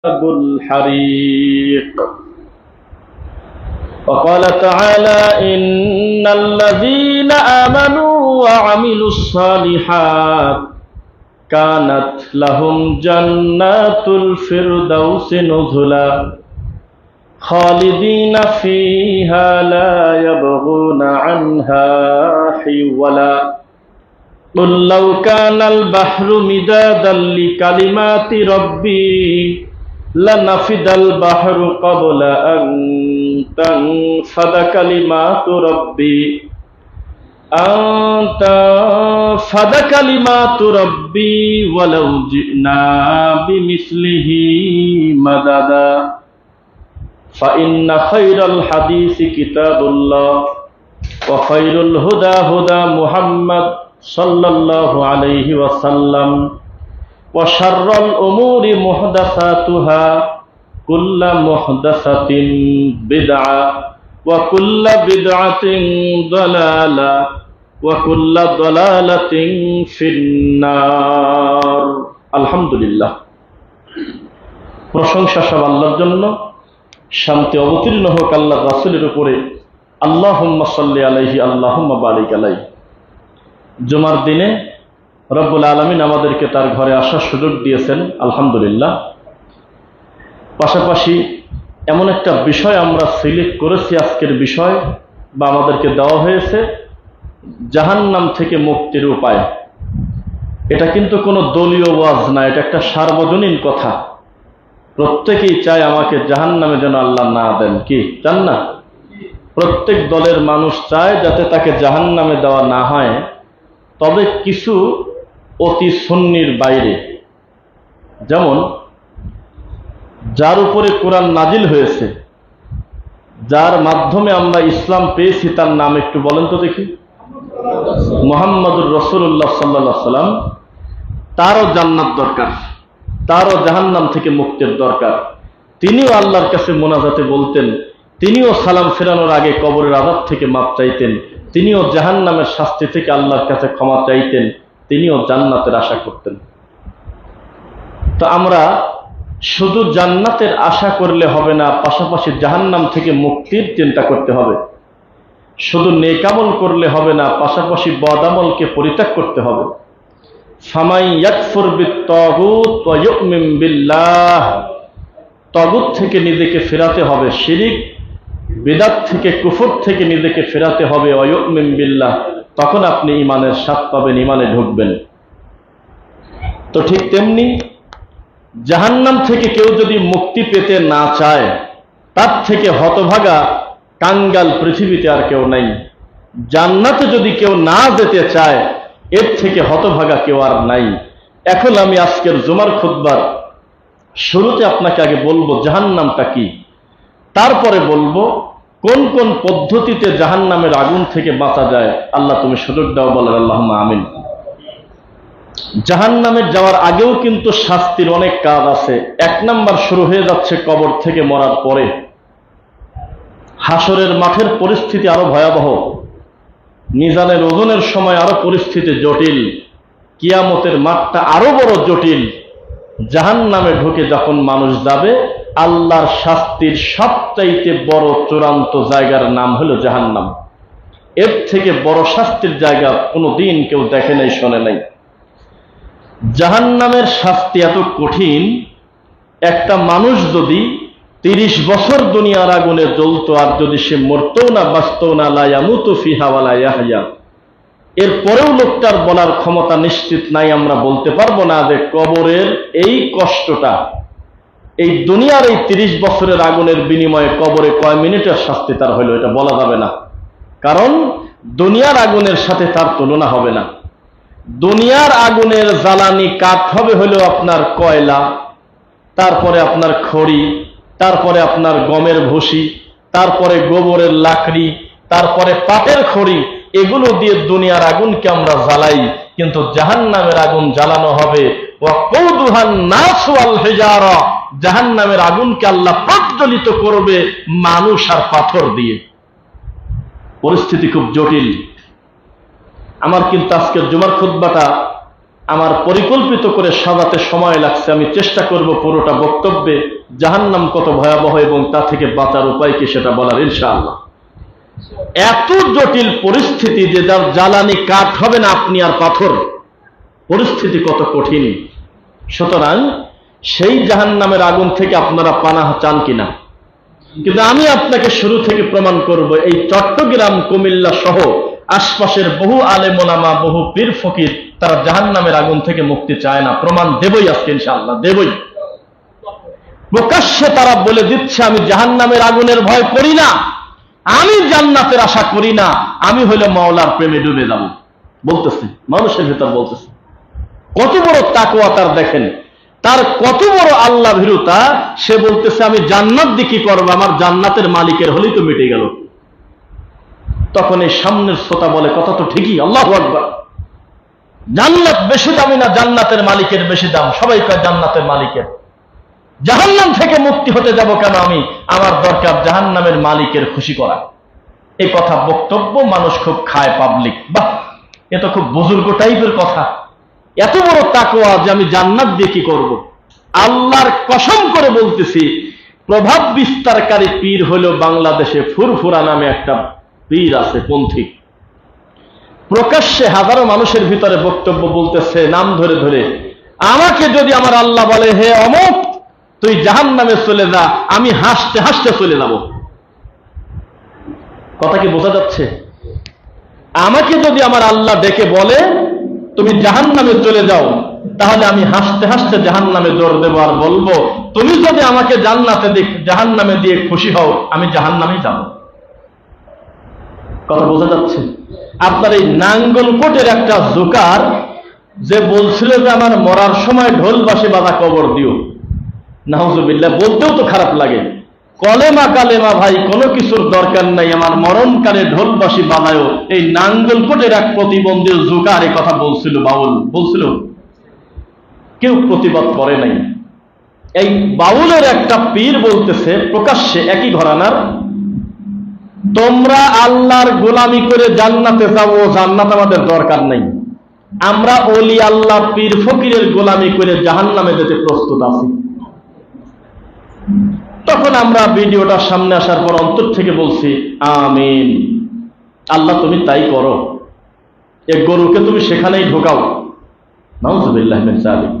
الحريق. وقال تعالى إن الذين آمنوا وعملوا الصالحات كانت لهم جنات الفردوس نزلا خالدين فيها لا يبغون عنها حولا. قل لو كان البحر مدادا لكلمات ربي لنفد البحر قبل أن تنفد كلمات ربي ولو جئنا بمثله مددا. فإن خير الحديث كتاب الله وخير الهدى هدى محمد صلى الله عليه وسلم وشر الأمور محدثاتها كل محدثة بدعة وكل بدعة ضلالة وكل ضلالة في النار. আলহামদুলিল্লাহ, প্রশংসা সব আল্লাহর জন্য, শান্তি অবতীর্ণ হোক আল্লাহর রাসূলের উপরে। আল্লাহুম্মা সাল্লি আলাইহি আল্লাহুম্মা বারিক আলাইহি। জুমার দিনে রব্বুল আলামিন আমাদেরকে তার ঘরে আসার সুযোগ দিয়েছেন, আলহামদুলিল্লাহ। পাশাপাশি এমন একটা বিষয় আমরা সিলেক্ট করেছি, আজকের বিষয় বা আমাদেরকে দেওয়া হয়েছে জাহান্নাম থেকে মুক্তির উপায়। এটা কিন্তু কোনো দলীয় ওয়াজ না, এটা একটা সার্বজনীন কথা। প্রত্যেকেই চায় আমাকে জাহান্নামে যেন আল্লাহ না দেন, কি চান না? প্রত্যেক দলের মানুষ চায় যাতে তাকে জাহান্নামে দেওয়া না হয়। তবে কিছু অতি সুন্নির বাইরে, যেমন যার উপরে কোরআন নাজিল হয়েছে, যার মাধ্যমে আমরা ইসলাম পেয়েছি, তার নাম একটু বলেন তো দেখি। মুহাম্মদুর রাসূলুল্লাহ সাল্লাল্লাহু আলাইহি সাল্লাম। তারও জান্নাত দরকার, তারও জাহান্নাম থেকে মুক্তির দরকার। তিনিও আল্লাহর কাছে মোনাজাতে বলতেন, তিনিও সালাম ফেরানোর আগে কবরের আযাব থেকে মাপ চাইতেন, তিনিও জাহান্নামের শাস্তি থেকে আল্লাহর কাছে ক্ষমা চাইতেন, তিনিও জান্নাতের আশা করতেন। তো আমরা শুধু জান্নাতের আশা করলে হবে না, পাশাপাশি জাহান্নাম থেকে মুক্তির চিন্তা করতে হবে। শুধু নেকামল করলে হবে না, পাশাপাশি বদামলকে পরিত্যাগ করতে হবে। ফামাই ইয়াকফুর বিত-তাগুত ওয়া ইউমিন বিল্লাহ, তাগুত থেকে নিজেকে ফেরাতে হবে, শিরিক বিদআত থেকে, কুফর থেকে নিজেকে ফেরাতে হবে। ওয়া ইউমিন বিল্লাহ, তখন আপনি ঈমানের স্বাদ পাবেন, ঈমানে ঢুকবেন। তো ঠিক তেমনি জাহান্নাম থেকে কেউ যদি মুক্তি পেতে না চায়, তার থেকে হতভাগা কাঙ্গাল পৃথিবীতে আর কেউ নাই। জান্নাতে যদি কেউ না যেতে চায়, এর থেকে হতভাগা কেউ আর নাই। এখন আমি আজকের জুমার খুতবার শুরুতে আপনাকে আগে বলবো জাহান্নামটা কি, তারপরে বলবো কোন কোন পদ্ধতিতে জাহান্নামের আগুন থেকে বাঁচা যায়। আল্লাহ তুমি সুযোগ দাও, বলেন আল্লাহুম্মা আমিন। জাহান্নামে যাওয়ার আগেও কিন্তু শাস্তির অনেক কাজ আছে। এক নাম্বার শুরু হয়ে যাচ্ছে কবর থেকে মরার পরে। হাসরের মাঠের পরিস্থিতি আরো ভয়াবহ, মিজানের ওজনের সময় আরো পরিস্থিতি জটিল, কিয়ামতের মাঠটা আরো বড় জটিল। জাহান্নামে ঢুকে যখন মানুষ যাবে, আল্লাহর শাস্তির সবচাইতে বড় চূড়ান্ত জায়গার নাম হলো জাহান্নাম। এর থেকে বড় শাস্তির জায়গা কোনোদিন কেউ দেখে নাই, শোনে নাই। জাহান্নামের শাস্তি এত কঠিন, একটা মানুষ যদি 30 বছর দুনিয়ার আগুনে জ্বলতো, আর যদি সে মরতো না, বাঁচতো না, লা ইয়ামুতু ফিহা ওয়া লা ইয়াহইয়া, এরপরেও লোকটার বলার ক্ষমতা নিশ্চিত নাই। আমরা বলতে পারবো না যে কবরের এই কষ্টটা, এই দুনিয়ার এই 30 বছরের আগুনের বিনিময়ে কবরে কয় মিনিটের শাস্তি তার হইল, এটা বলা যাবে না। কারণ দুনিয়ার আগুনের সাথে তার তুলনা হবে না। দুনিয়ার আগুনের জ্বালানি কাঠ হবে হলো আপনার কয়লা, তারপরে আপনার খড়ি, তারপরে আপনার গমের ভুসি, তারপরে গোবরের লাকড়ি, তারপরে পাটের খড়ি। এগুলো দিয়ে দুনিয়ার আগুনকে আমরা জ্বালাই, কিন্তু জাহান্নামের আগুন জ্বালানো হবে ওয়াকুদুহান নাস ওয়াল হিজারা, জাহান্নামের আগুনকে আল্লাহ প্রজ্বলিত করবে মানুষ আর পাথর দিয়ে। পরিস্থিতি খুব জটিল। আমার কিন্তু আজকের জুমার খুতবাটা আমার পরিকল্পিত করে সাজাতে সময় লাগছে। আমি চেষ্টা করব পুরোটা বক্তব্যে জাহান্নাম কত ভয়াবহ এবং তা থেকে বাঁচার উপায় কি সেটা বলার ইনশাআল্লাহ। এত জটিল পরিস্থিতি যে যার জ্বালানি কাঠ হবে না আপনি আর পাথর, পরিস্থিতি কত কঠিন। সুতরাং সেই জাহান্নামের আগুন থেকে আপনারা পানাহ চান কিনা? কিন্তু আমি আপনাকে শুরু থেকে প্রমাণ করব, এই চট্টগ্রাম কুমিল্লা সহ আশপাশের বহু আলেম ওলামা, বহু পীর ফকির তারা জাহান্নামের আগুন থেকে মুক্তি চায় না। প্রমাণ দেবই আজকে ইনশাআল্লাহ, দেবই। প্রকাশ্যে তারা বলে দিচ্ছে আমি জাহান্নামের আগুনের ভয় করি না, আমি জান্নাতের আশা করি না, আমি হইলে মাওলার প্রেমে ডুবে যাব, বলতেছে মানুষের ভেতর বলতেছে। কত বড় তাকওয়া তার, দেখেন তার কত বড় আল্লাহ ভীরুতা। সে বলতেছে আমি জান্নাত দিয়ে কি করবো, আমার জান্নাতের মালিকের হলেই তো মিটে গেল। তখন এই সামনের শ্রোতা বলে কথা তো ঠিকই, আল্লাহু আকবার, জান্নাত বেশি দামি না জান্নাতের মালিকের বেশি দাম? সবাই কয় জান্নাতের মালিকের। জাহান্নাম থেকে মুক্তি হতে যাব কেন আমি? আমার দরকার জাহান্নামের মালিকের খুশি করা। এই কথা বক্তব্য মানুষ খুব খায়, পাবলিক। বাহ, এ তো খুব বুজুর্গ টাইপের কথা। এত বড় তাকওয়া যে আমি জান্নাত দিয়ে কি করব? আল্লাহর কসম করে বলতেছি, প্রভাব বিস্তারকারী পীর হলো বাংলাদেশে ফুরফুরা নামে একটা পীর আছে, পন্থী। প্রকাশ্যে হাজারো মানুষের ভিতরে বক্তব্য বলতেছে নাম ধরে ধরে, আমাকে যদি আমার আল্লাহ বলে হে অমুক তুই জাহান্নামে চলে যা, আমি হাসতে হাসতে চলে যাব। কথা কি বোঝা যাচ্ছে? আমাকে যদি আমার আল্লাহ ডেকে বলে তুমি জাহান্নামে চলে যাও, তাহলে আমি হাসতে হাসতে জাহান্নামে দৌড় দেবো আর বলবো তুমি যদি আমাকে জাহান্নামে দিয়ে খুশি হও, আমি জাহান্নামে যাব। কথা বোঝা যাচ্ছে? আপনার এই নাঙ্গলকোটের একটা জোকার যে বলছিল যে আমার মরার সময় ঢোল বাঁশি বাজা কবর দিও, নাউজুবিল্লাহ, বলতেও তো খারাপ লাগে। কলেমা কালেমা ভাই কোনো কিছুর দরকার নাই, আমার মরণকালে ঢোল বাঁশি বাজায়ও। এই নাঙ্গলকোটের এক প্রতিবন্ধী জোকার এই কথা বলছিল, বাউল বলছিল, কেউ প্রতিবাদ করে নাই। এই বাউলের একটা পীর বলতেছে প্রকাশ্যে, একই ঘরানার, তোমরা আল্লাহর গোলামি করে জান্নাতে যাবো, জান্নাত আমাদের দরকার নাই, আমরা ওলি আল্লাহ পীর ফকিরের গোলামি করে জাহান্নামে যেতে প্রস্তুত আছি। তখন আমরা ভিডিওটা সামনে আসার পর অন্তর থেকে বলছি আমিন, আল্লাহ তুমি তাই করো, এক গরুকে তুমি সেখানেই ঢোকাও। নাউজুবিল্লাহ মিন যালিক।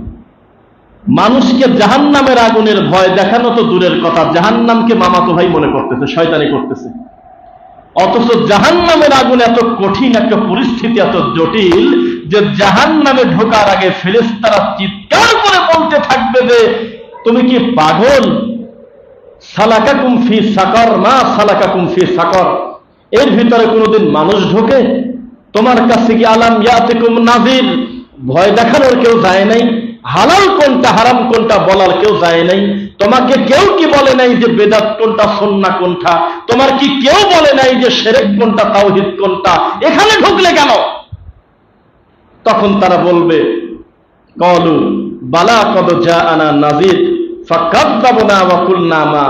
মানুষকে জাহান্নামের আগুনের ভয় দেখানো তো দূরের কথা, জাহান্নামকে মামাতো ভাই মনে করতেছে, শয়তানি করতেছে। অথচ জাহান্নামের আগুন এত কঠিন একটা পরিস্থিতি, এত জটিল যে জাহান্নামে ঢোকার আগে ফেরেশতারা চিৎকার করে বলতে থাকবে যে তুমি কি পাগল? সালাকাকুম ফি সাকর, মা সালাকাকুম ফি সাকর, এর ভিতরে কোনোদিন মানুষ ঢোকে? তোমার কাছে কি আলাম ইয়াতিকুম নাযির, ভয় দেখানোর কেউ যায় নাই? হালাল কোনটা হারাম কোনটা বলার কেউ যায় নাই? তোমাকে কেউ কি বলে নাই যে বেদাত কোনটা সুন্নাহ কোনটা? তোমার কি কেউ বলে নাই যে শিরক কোনটা তাওহীদ কোনটা? এখানে ঢুকলে কেন? তখন তারা বলবে ক্বালু বালা কদ জাআনা নাযির ফাকাযযাবনা ওয়া কুলনা মা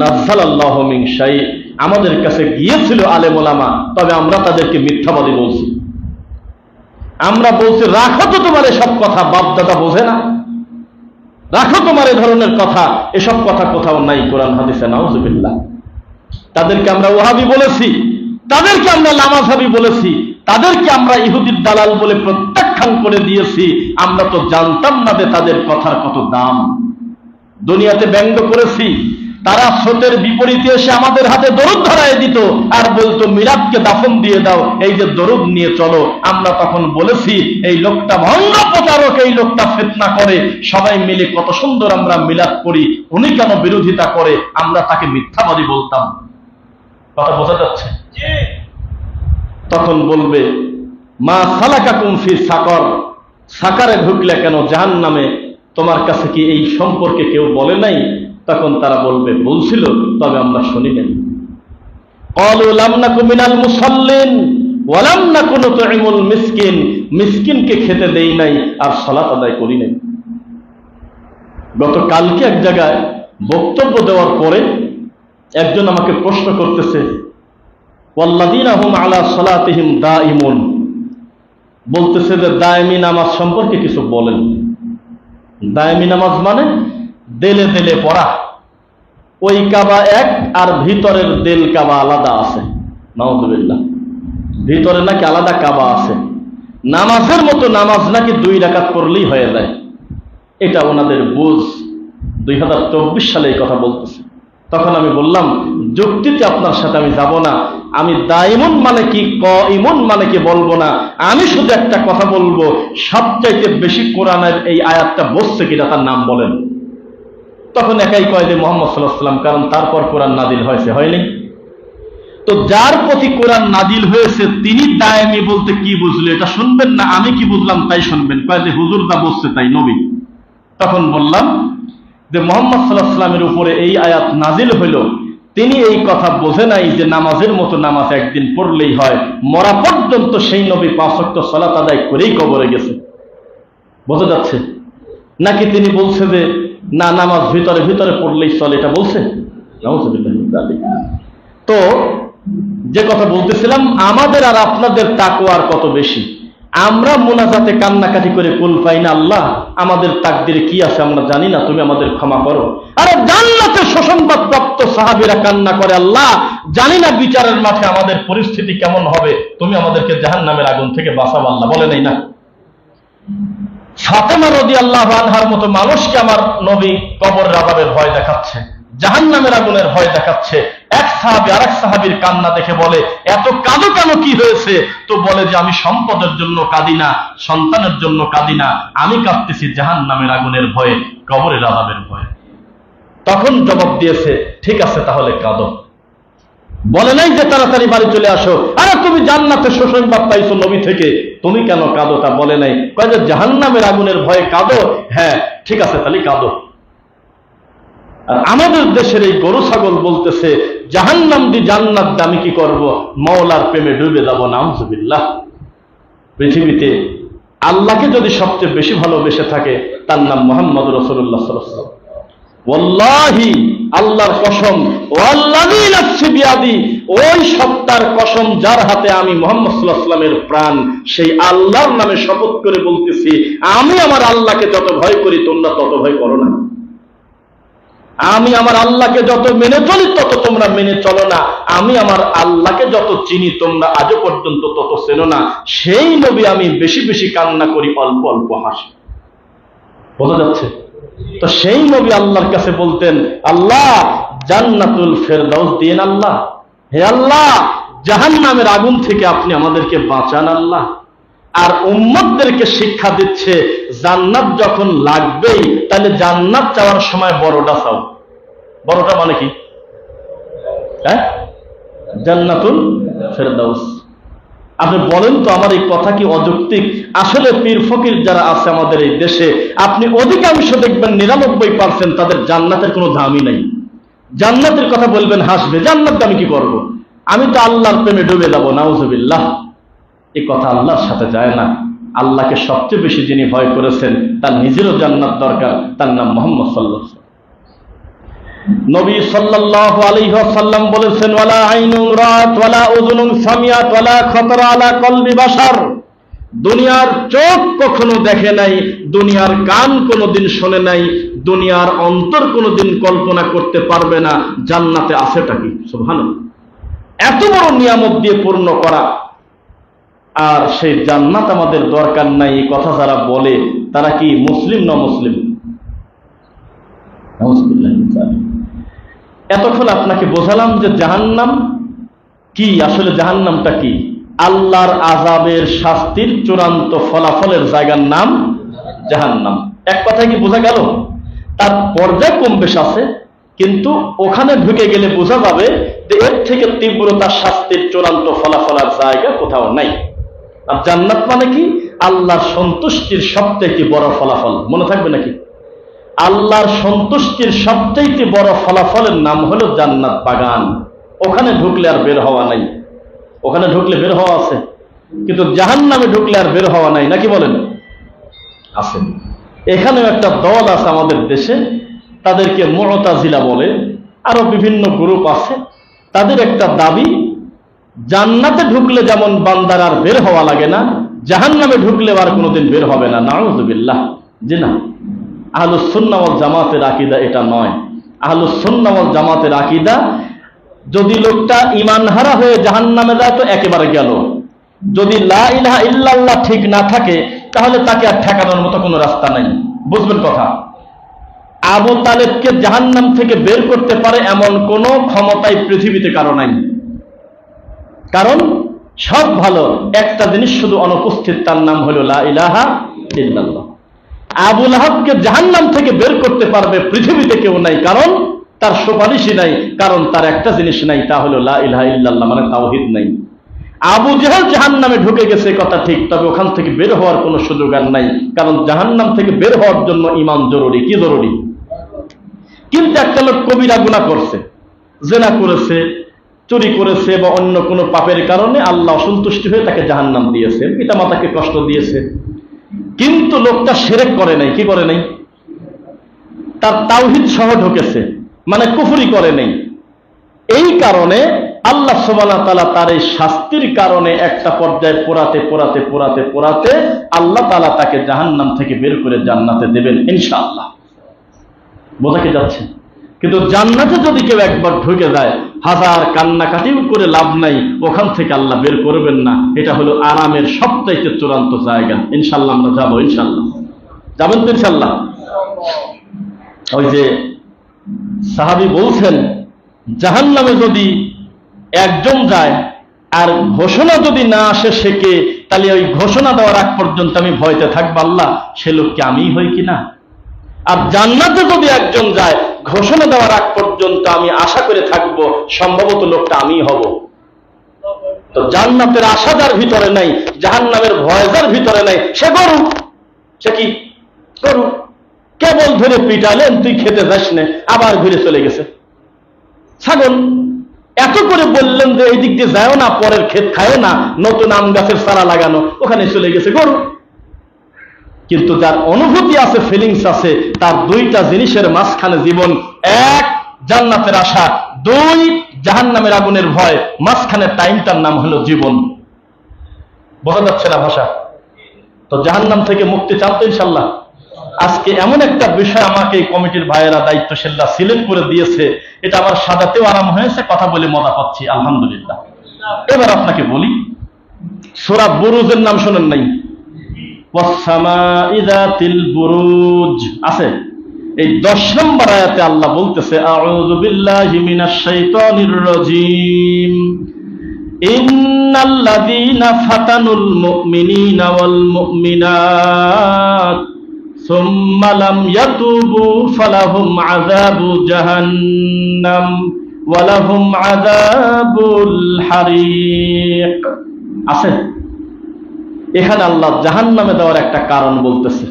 নাযালাল্লাহু মিন শাই, আমাদের কাছে গিয়েছিল আলেম ওলামা, তবে আমরা তাদেরকে মিথ্যাবাদী বলছি। আমরা বলছি রাখো তো তোমার এসব কথা, বাপ দাদা বোঝে না, রাখো তোমার এ ধরনের কথা, এসব কথা কোথাও নাই কোরআন হাদিসে, নাউজুবিল্লাহ। তাদেরকে আমরা ওয়াহাবি বলেছি, তাদেরকে আমরা লামাযহাবি বলেছি, তাদেরকে আমরা ইহুদির দালাল বলে প্রত্যাখ্যান করে দিয়েছি। আমরা তো জানতাম না যে তাদের কথার কত দাম। দুনিয়াতে ব্যঙ্গ করেছি, তারা স্রোতের বিপরীতে এসে আমাদের হাতে দরুদ ধরায় দিত আর বলতো মিলাদকে দাফন দিয়ে দাও, এই যে দরুদ নিয়ে চলো। আমরা তখন বলেছি এই লোকটা ভণ্ড প্রচারক, এই লোকটা ফিতনা করে, সবাই মিলে কত সুন্দর আমরা মিলাদ করি, উনি কেন বিরোধিতা করে? আমরা তাকে মিথ্যাবাদী বলতাম। কথা বোঝা যাচ্ছে? তখন বলবে মা সালাকাকুম ফি সাকর, সাকারে ঢুকলে কেন জাহান্নামে? তোমার কাছে কি এই সম্পর্কে কেউ বলে নাই? তখন তারা বলবে বলছিল, তবে আমরা শুনি নাই। ক্বালু লাম নাকু মিনাল মুসাল্লিন ওয়া লাম নাকু নুতঈমুল মিসকিন, মিসকিনকে খেতে দেই নাই আর সালাত আদায় করি নাই। গতকালকে এক জায়গায় বক্তব্য দেওয়ার পরে একজন আমাকে প্রশ্ন করতেছে ওয়াল্লাযীনা হুম আলা সালাতিহিম দাঈমুন, বলতেছে যে দায়েমি নামাজ সম্পর্কে কিছু বলেন। দায়েমি নামাজ মানে দেলে দেলে পড়া, ওই কাবা এক আর ভিতরের দেল কাবা আলাদা আছে। নাউযুবিল্লাহ, ভিতরে নাকি আলাদা কাবা আছে। নামাজের মতো নামাজ নাকি 2 রাকাত পড়লেই হয়ে যায়। এটা ওনাদের বুঝ। 2024 সালে এই কথা বলতেছে। তখন আমি বললাম, যুক্তিতে আপনার সাথে আমি যাব না, আমি দাইমুন মানে কি কাইমুন মানে কি বলবো না, আমি শুধু একটা কথা বলবো, সবচাইতে বেশি কোরআনের এই আয়াতটা বসছে কিনা তার নাম বলেন। তখন একাই কয় যে মুহাম্মদ সাল্লাল্লাহু আলাইহি ওয়াসাল্লাম, কারণ তারপর কোরআন নাজিল হয়েছে, হয়নি? তো যার প্রতি কোরআন নাজিল হয়েছে তিনি দায়েমি বলতে কি বুঝলো এটা শুনবেন না আমি কি বুঝলাম তাই শুনবেন? কয় যে হুজুর যা বলছে তাই নবী। তখন বললাম যে মুহাম্মদ সাল্লাল্লাহু আলাইহি ওয়াসাল্লামের উপরে এই আয়াত নাজিল হইল, তিনি এই কথা বোঝে নাই যে নামাজের মতো নামাজ একদিন পড়লেই হয়, মরা পর্যন্ত সেই নবী 5 ওয়াক্ত সালাত আদায় করেই কবরে গেছে। বোঝা যাচ্ছে? নাকি তিনি বলছে যে না নামাজ ভিতরে ভিতরে পড়লেই চলে, এটা বলছে? তো যে কথা বলতেছিলাম, আমাদের আর আপনাদের তাকওয়ার কত বেশি। আমরা মুনাজাতে কান্নাকাটি করে কুল পাই না, আল্লাহ আমাদের তাকদিরে কি আছে আমরা জানি না, তুমি আমাদের ক্ষমা করো। আরে জান্নাতে সুসংবাদ প্রাপ্ত সাহাবীরা কান্না করে, আল্লাহ জানি না বিচারের মাঠে আমাদের পরিস্থিতি কেমন হবে, তুমি আমাদেরকে জাহান্নামের আগুন থেকে বাঁচাও আল্লাহ, বলে নাই না? ফাতেমা রাদিয়াল্লাহু আনহার মতো মানুষকে আমার নবী কবরের আযাবের ভয় দেখাচ্ছে, জাহান্নামের আগুনের ভয় দেখাচ্ছে। এক সাহাবী আরেক সাহাবীর কান্না দেখে বলে, এত কাঁদো কেন, কি হয়েছে? তো বলে যে আমি সম্পদের জন্য কাঁদি না, সন্তানের জন্য কাঁদি না, আমি কাঁদতেছি জাহান্নামের আগুনের ভয়ে, কবরের আযাবের ভয়ে। তখন জবাব দিয়েছে, ঠিক আছে তাহলে কাঁদো। বলে নাই যে তাড়াতাড়ি বাড়ি চলে আসো, আরে তুমি জান্নাতে সুসংবাদ পাইছো নবী থেকে, তুমি কেন কাঁদো তা বলে নাই। কয় যে জাহান্নামের আগুনের ভয়ে কাঁদো, হ্যাঁ ঠিক আছে তাহলে কাঁদো। আর আমাদের দেশের এই গরু ছাগল বলতেছে জাহান্নাম দি জান্নাত দি আমি কি করব, মাওলার প্রেমে ডুবে যাব। নাউযুবিল্লাহ। পৃথিবীতে আল্লাহকে যদি সবচেয়ে বেশি ভালোবেসে থাকে তার নাম মুহাম্মদুর রাসূলুল্লাহ সাল্লাল্লাহু আলাইহি ওয়াসাল্লাম। ওয়াল্লাহি, আল্লাহর কসম, ওয়াল্লাযী নাফসি বিয়াদি, ওই সত্তার কসম যার হাতে আমি মুহাম্মদ সাল্লাল্লাহু আলাইহি ওয়াসাল্লামের প্রাণ, সেই আল্লাহর নামে শপথ করে বলতেছি, আমি আমার আল্লাহকে যত ভয় করি তোমরা তত ভয় করো না। আমি আমার আল্লাহকে যত মেনে চলি তত তোমরা মেনে চলো না। আমি আমার আল্লাহকে যত চিনি তোমরা আজও পর্যন্ত তত চেনো না। সেই নবী আমি বেশি বেশি কান্না করি, অল্প অল্প হাসি। বোঝা যাচ্ছে? তো সেই নবী আল্লাহর কাছে বলতেন, আল্লাহ জান্নাতুল ফেরদাউস দিন আল্লাহ, হে আল্লাহ জাহান্নামের আগুন থেকে আপনি আমাদেরকে বাঁচান আল্লাহ। আর উম্মতদেরকে শিক্ষা দিচ্ছে জান্নাত যখন লাগবেই তাহলে জান্নাত চাওয়ার সময় বড়টা চাও। বড়টা মানে কি? হ্যাঁ, জান্নাতুল ফেরদাউস। আপনি বলেন তো আমার এই কথা কি অযৌক্তিক? আসলে পীর ফকির যারা আছে আমাদের এই দেশে, আপনি অধিকাংশ দেখবেন 99% তাদের জান্নাতের কোনো দামই নাই। জান্নাতের কথা বলবেন হাসবে, জান্নাত আমি কি করব, আমি তো আল্লাহর প্রেমে ডুবে যাব। নাউযুবিল্লাহ। এই কথা আল্লাহর সাথে যায় না। আল্লাহকে সবচেয়ে বেশি যিনি ভয় করেছেন তার নিজেরও জান্নাত দরকার, তার নাম মুহাম্মদ সাল্লাল্লাহু আলাইহি ওয়াসাল্লাম। নবী সাল্লাল্লাহু আলাইহি ওয়াসাল্লাম বলেছেন, ওয়ালা আইনুন রাত ওয়ালা উযুনুন সামিআত ওয়ালা খাতারা আলা কলবি বাশার, দুনিয়ার চোখ কখনো দেখে নাই, দুনিয়ার কান কোনোদিন শোনে নাই, দুনিয়ার অন্তর কোনোদিন কল্পনা করতে পারবে না জান্নাতে আছেটা কি। সুবহানাল্লাহ। এত বড় নিয়ামত দিয়ে পূর্ণ করা, আর সেই জান্নাত আমাদের দরকার নাই, এই কথা যারা বলে তারা কি মুসলিম না মুসলিম? এতক্ষণ আপনাকে বোঝালাম যে জাহান্নাম কি, আসলে জাহান্নামটা কি। আল্লাহর আযাবের শাস্তির চূড়ান্ত ফলাফলের জায়গার নাম জাহান্নাম। এক কথায় কি বোঝা গেল? তার পর্যায় কম বেশ আছে, কিন্তু ওখানে ঢুকে গেলে বোঝা যাবে যে এর থেকে তীব্রতার শাস্তির চূড়ান্ত ফলাফলের জায়গা কোথাও নাই। আর জান্নাত মানে কি? আল্লাহর সন্তুষ্টির সবচেয়ে বড় ফলাফল। মনে থাকবে নাকি? আল্লাহর সন্তুষ্টির সবচেয়ে বড় ফলাফলের নাম হলো জান্নাত বাগান। ওখানে ঢুকলে আর বের হওয়া নাই। ওখানে ঢুকলে বের হওয়া আছে, কিন্তু জাহান্নামে ঢুকলে আর বের হওয়া নাই, নাকি বলেন? আছে। এখানেও একটা দল আছে আমাদের দেশে, তাদেরকে মুতাজিলা বলে, আরো বিভিন্ন গ্রুপ আছে। তাদের একটা দাবি, জান্নাতে ঢুকলে যেমন বান্দার আর বের হওয়া লাগে না, জাহান্নামে ঢুকলে আর কোনোদিন বের হবে না, নাউযুবিল্লাহ। জি না, আহলুস সুন্নাহ ওয়াল জামাতের আকীদা এটা নয়। আহলুস সুন্নাহ ওয়াল জামাতের আকীদা, যদি লোকটা ঈমানহারা হয়ে জাহান্নামে যায় তো একেবারে গেল। যদি লা ইলাহা ইল্লাল্লাহ ঠিক না থাকে তাহলে তাকে আর ঠেকানোর মতো কোনো রাস্তা নাই। বুঝবেন কথা? আবু তালেবকে জাহান্নাম থেকে বের করতে পারে এমন কোন ক্ষমতাই পৃথিবীতে কারো নাই। কারণ সব ভালো, একটা জিনিস শুধু অনুপস্থিত, তার নাম হলো লা ইলাহা ইল্লাল্লাহ। আবু লাহাবকে জাহান্নাম থেকে বের করতে পারবে পৃথিবীতে কেউ নাই, কারণ তার সুপারিশই নাই, কারণ তার একটা জিনিস নাই, তা হলো লা ইলাহা ইল্লাল্লাহ, মানে তাওহীদ নাই। আবু জেহেল জাহান্নামে ঢুকে গেছে কথা ঠিক, তবে ওখান থেকে বের হওয়ার কোনো সুযোগ আর নাই, কারণ জাহান্নাম থেকে বের হওয়ার জন্য ঈমান জরুরি। কি জরুরি? কিন্তু একটা লোক কবিরা গুনাহ করছে, জিনা করেছে, চুরি করেছে বা অন্য কোনো পাপের কারণে আল্লাহ অসন্তুষ্ট হয়ে তাকে জাহান্নাম দিয়েছে, পিতামাতাকে কষ্ট দিয়েছে, কিন্তু লোকটা শিরক করে নাই। কি করে নাই? তার তাওহীদ সহ ঢুকেছে, মানে কুফরি করে নাই। এই কারণে আল্লাহ সুবহানাহু ওয়া তাআলা তার এই শাস্তির কারণে একটা পর্যায়ে পোড়াতে আল্লাহ তাআলা তাকে জাহান্নাম থেকে বের করে জান্নাতে দেবেন ইনশাআল্লাহ। বোঝা কি যাচ্ছে? কিন্তু জান্নাতে যদি কেউ একবার ঢুকে যায়, হাজার কান্নাকাটিও করে লাভ নাই, ওখান থেকে আল্লাহ বের করবেন না। এটা হলো আরামের সবচাইতে চূড়ান্ত জায়গা। ইনশাআল্লাহ আমরা যাবো। ইনশাআল্লাহ যাবেন তো? ইনশাআল্লাহ। ওই যে সাহাবী বলছেন, জাহান্নামে যদি একজন যায় আর ঘোষণা যদি না আসে শেখে, তাহলে ওই ঘোষণা দেওয়ার আগ পর্যন্ত আমি ভয়তে থাকবো, আল্লাহ সে লোককে আমিই হই কিনা। আর জান্নাতে যদি একজন যায়, ঘোষণা দেওয়ার আগ পর্যন্ত আমি আশা করে থাকবো সম্ভবত লোকটা আমিই হব। তো জান্নাতের আশা যার ভিতরে নাই, জাহান্নামের ভয় যার ভিতরে নাই, সে গরু। সে কি গরু? কেবল ধরে পিটালেন, তুই খেতে যাস না, আবার ঘুরে চলে গেছে। ছাগল এত করে বললেন যে এই দিক দিয়ে যাও না, পরের ক্ষেত খায় না, নতুন আম গাছের চারা লাগানো, ওখানে চলে গেছে গরু। কিন্তু যার অনুভূতি আছে, ফিলিংস আছে, তার দুইটা জিনিসের মাঝখানে জীবন। এক, জান্নাতের আশা, দুই, জাহান্নামের আগুনের ভয়, মাঝখানে টাইমটার নাম হলো জীবন। বোঝা যাচ্ছে না ভাষা? তো জাহান্নাম থেকে মুক্তি চান তো ইনশাআল্লাহ? আজকে এমন একটা বিষয় আমাকে এই কমিটির ভাইয়েরা দায়িত্বশীলরা সিলেক্ট করে দিয়েছে, এটা আমার সাজাতেও আরাম হয়েছে, কথা বলে মজা পাচ্ছি, আলহামদুলিল্লাহ। এবার আপনাকে বলি, সূরা বুরুজের নাম শোনেন নাই? ওয়াস-সামাই যাতিল বুরুজ আছে। এই 10 নম্বর আয়াতে আল্লাহ বলতেছে, আউযু বিল্লাহি মিনাশ শাইতানির রাজীম, ইন্নাল্লাযীনা ফাতানুল মুমিনিনা ওয়াল মুমিনাত সুম্মা লাম ইয়াতুবু ফালাহুম আযাবু জাহান্নাম ওয়া লাহুম আযাবুল হারিক। আছে এখানে আল্লাহ জাহান্নামে দেওয়ার একটা কারণ বলতেছে।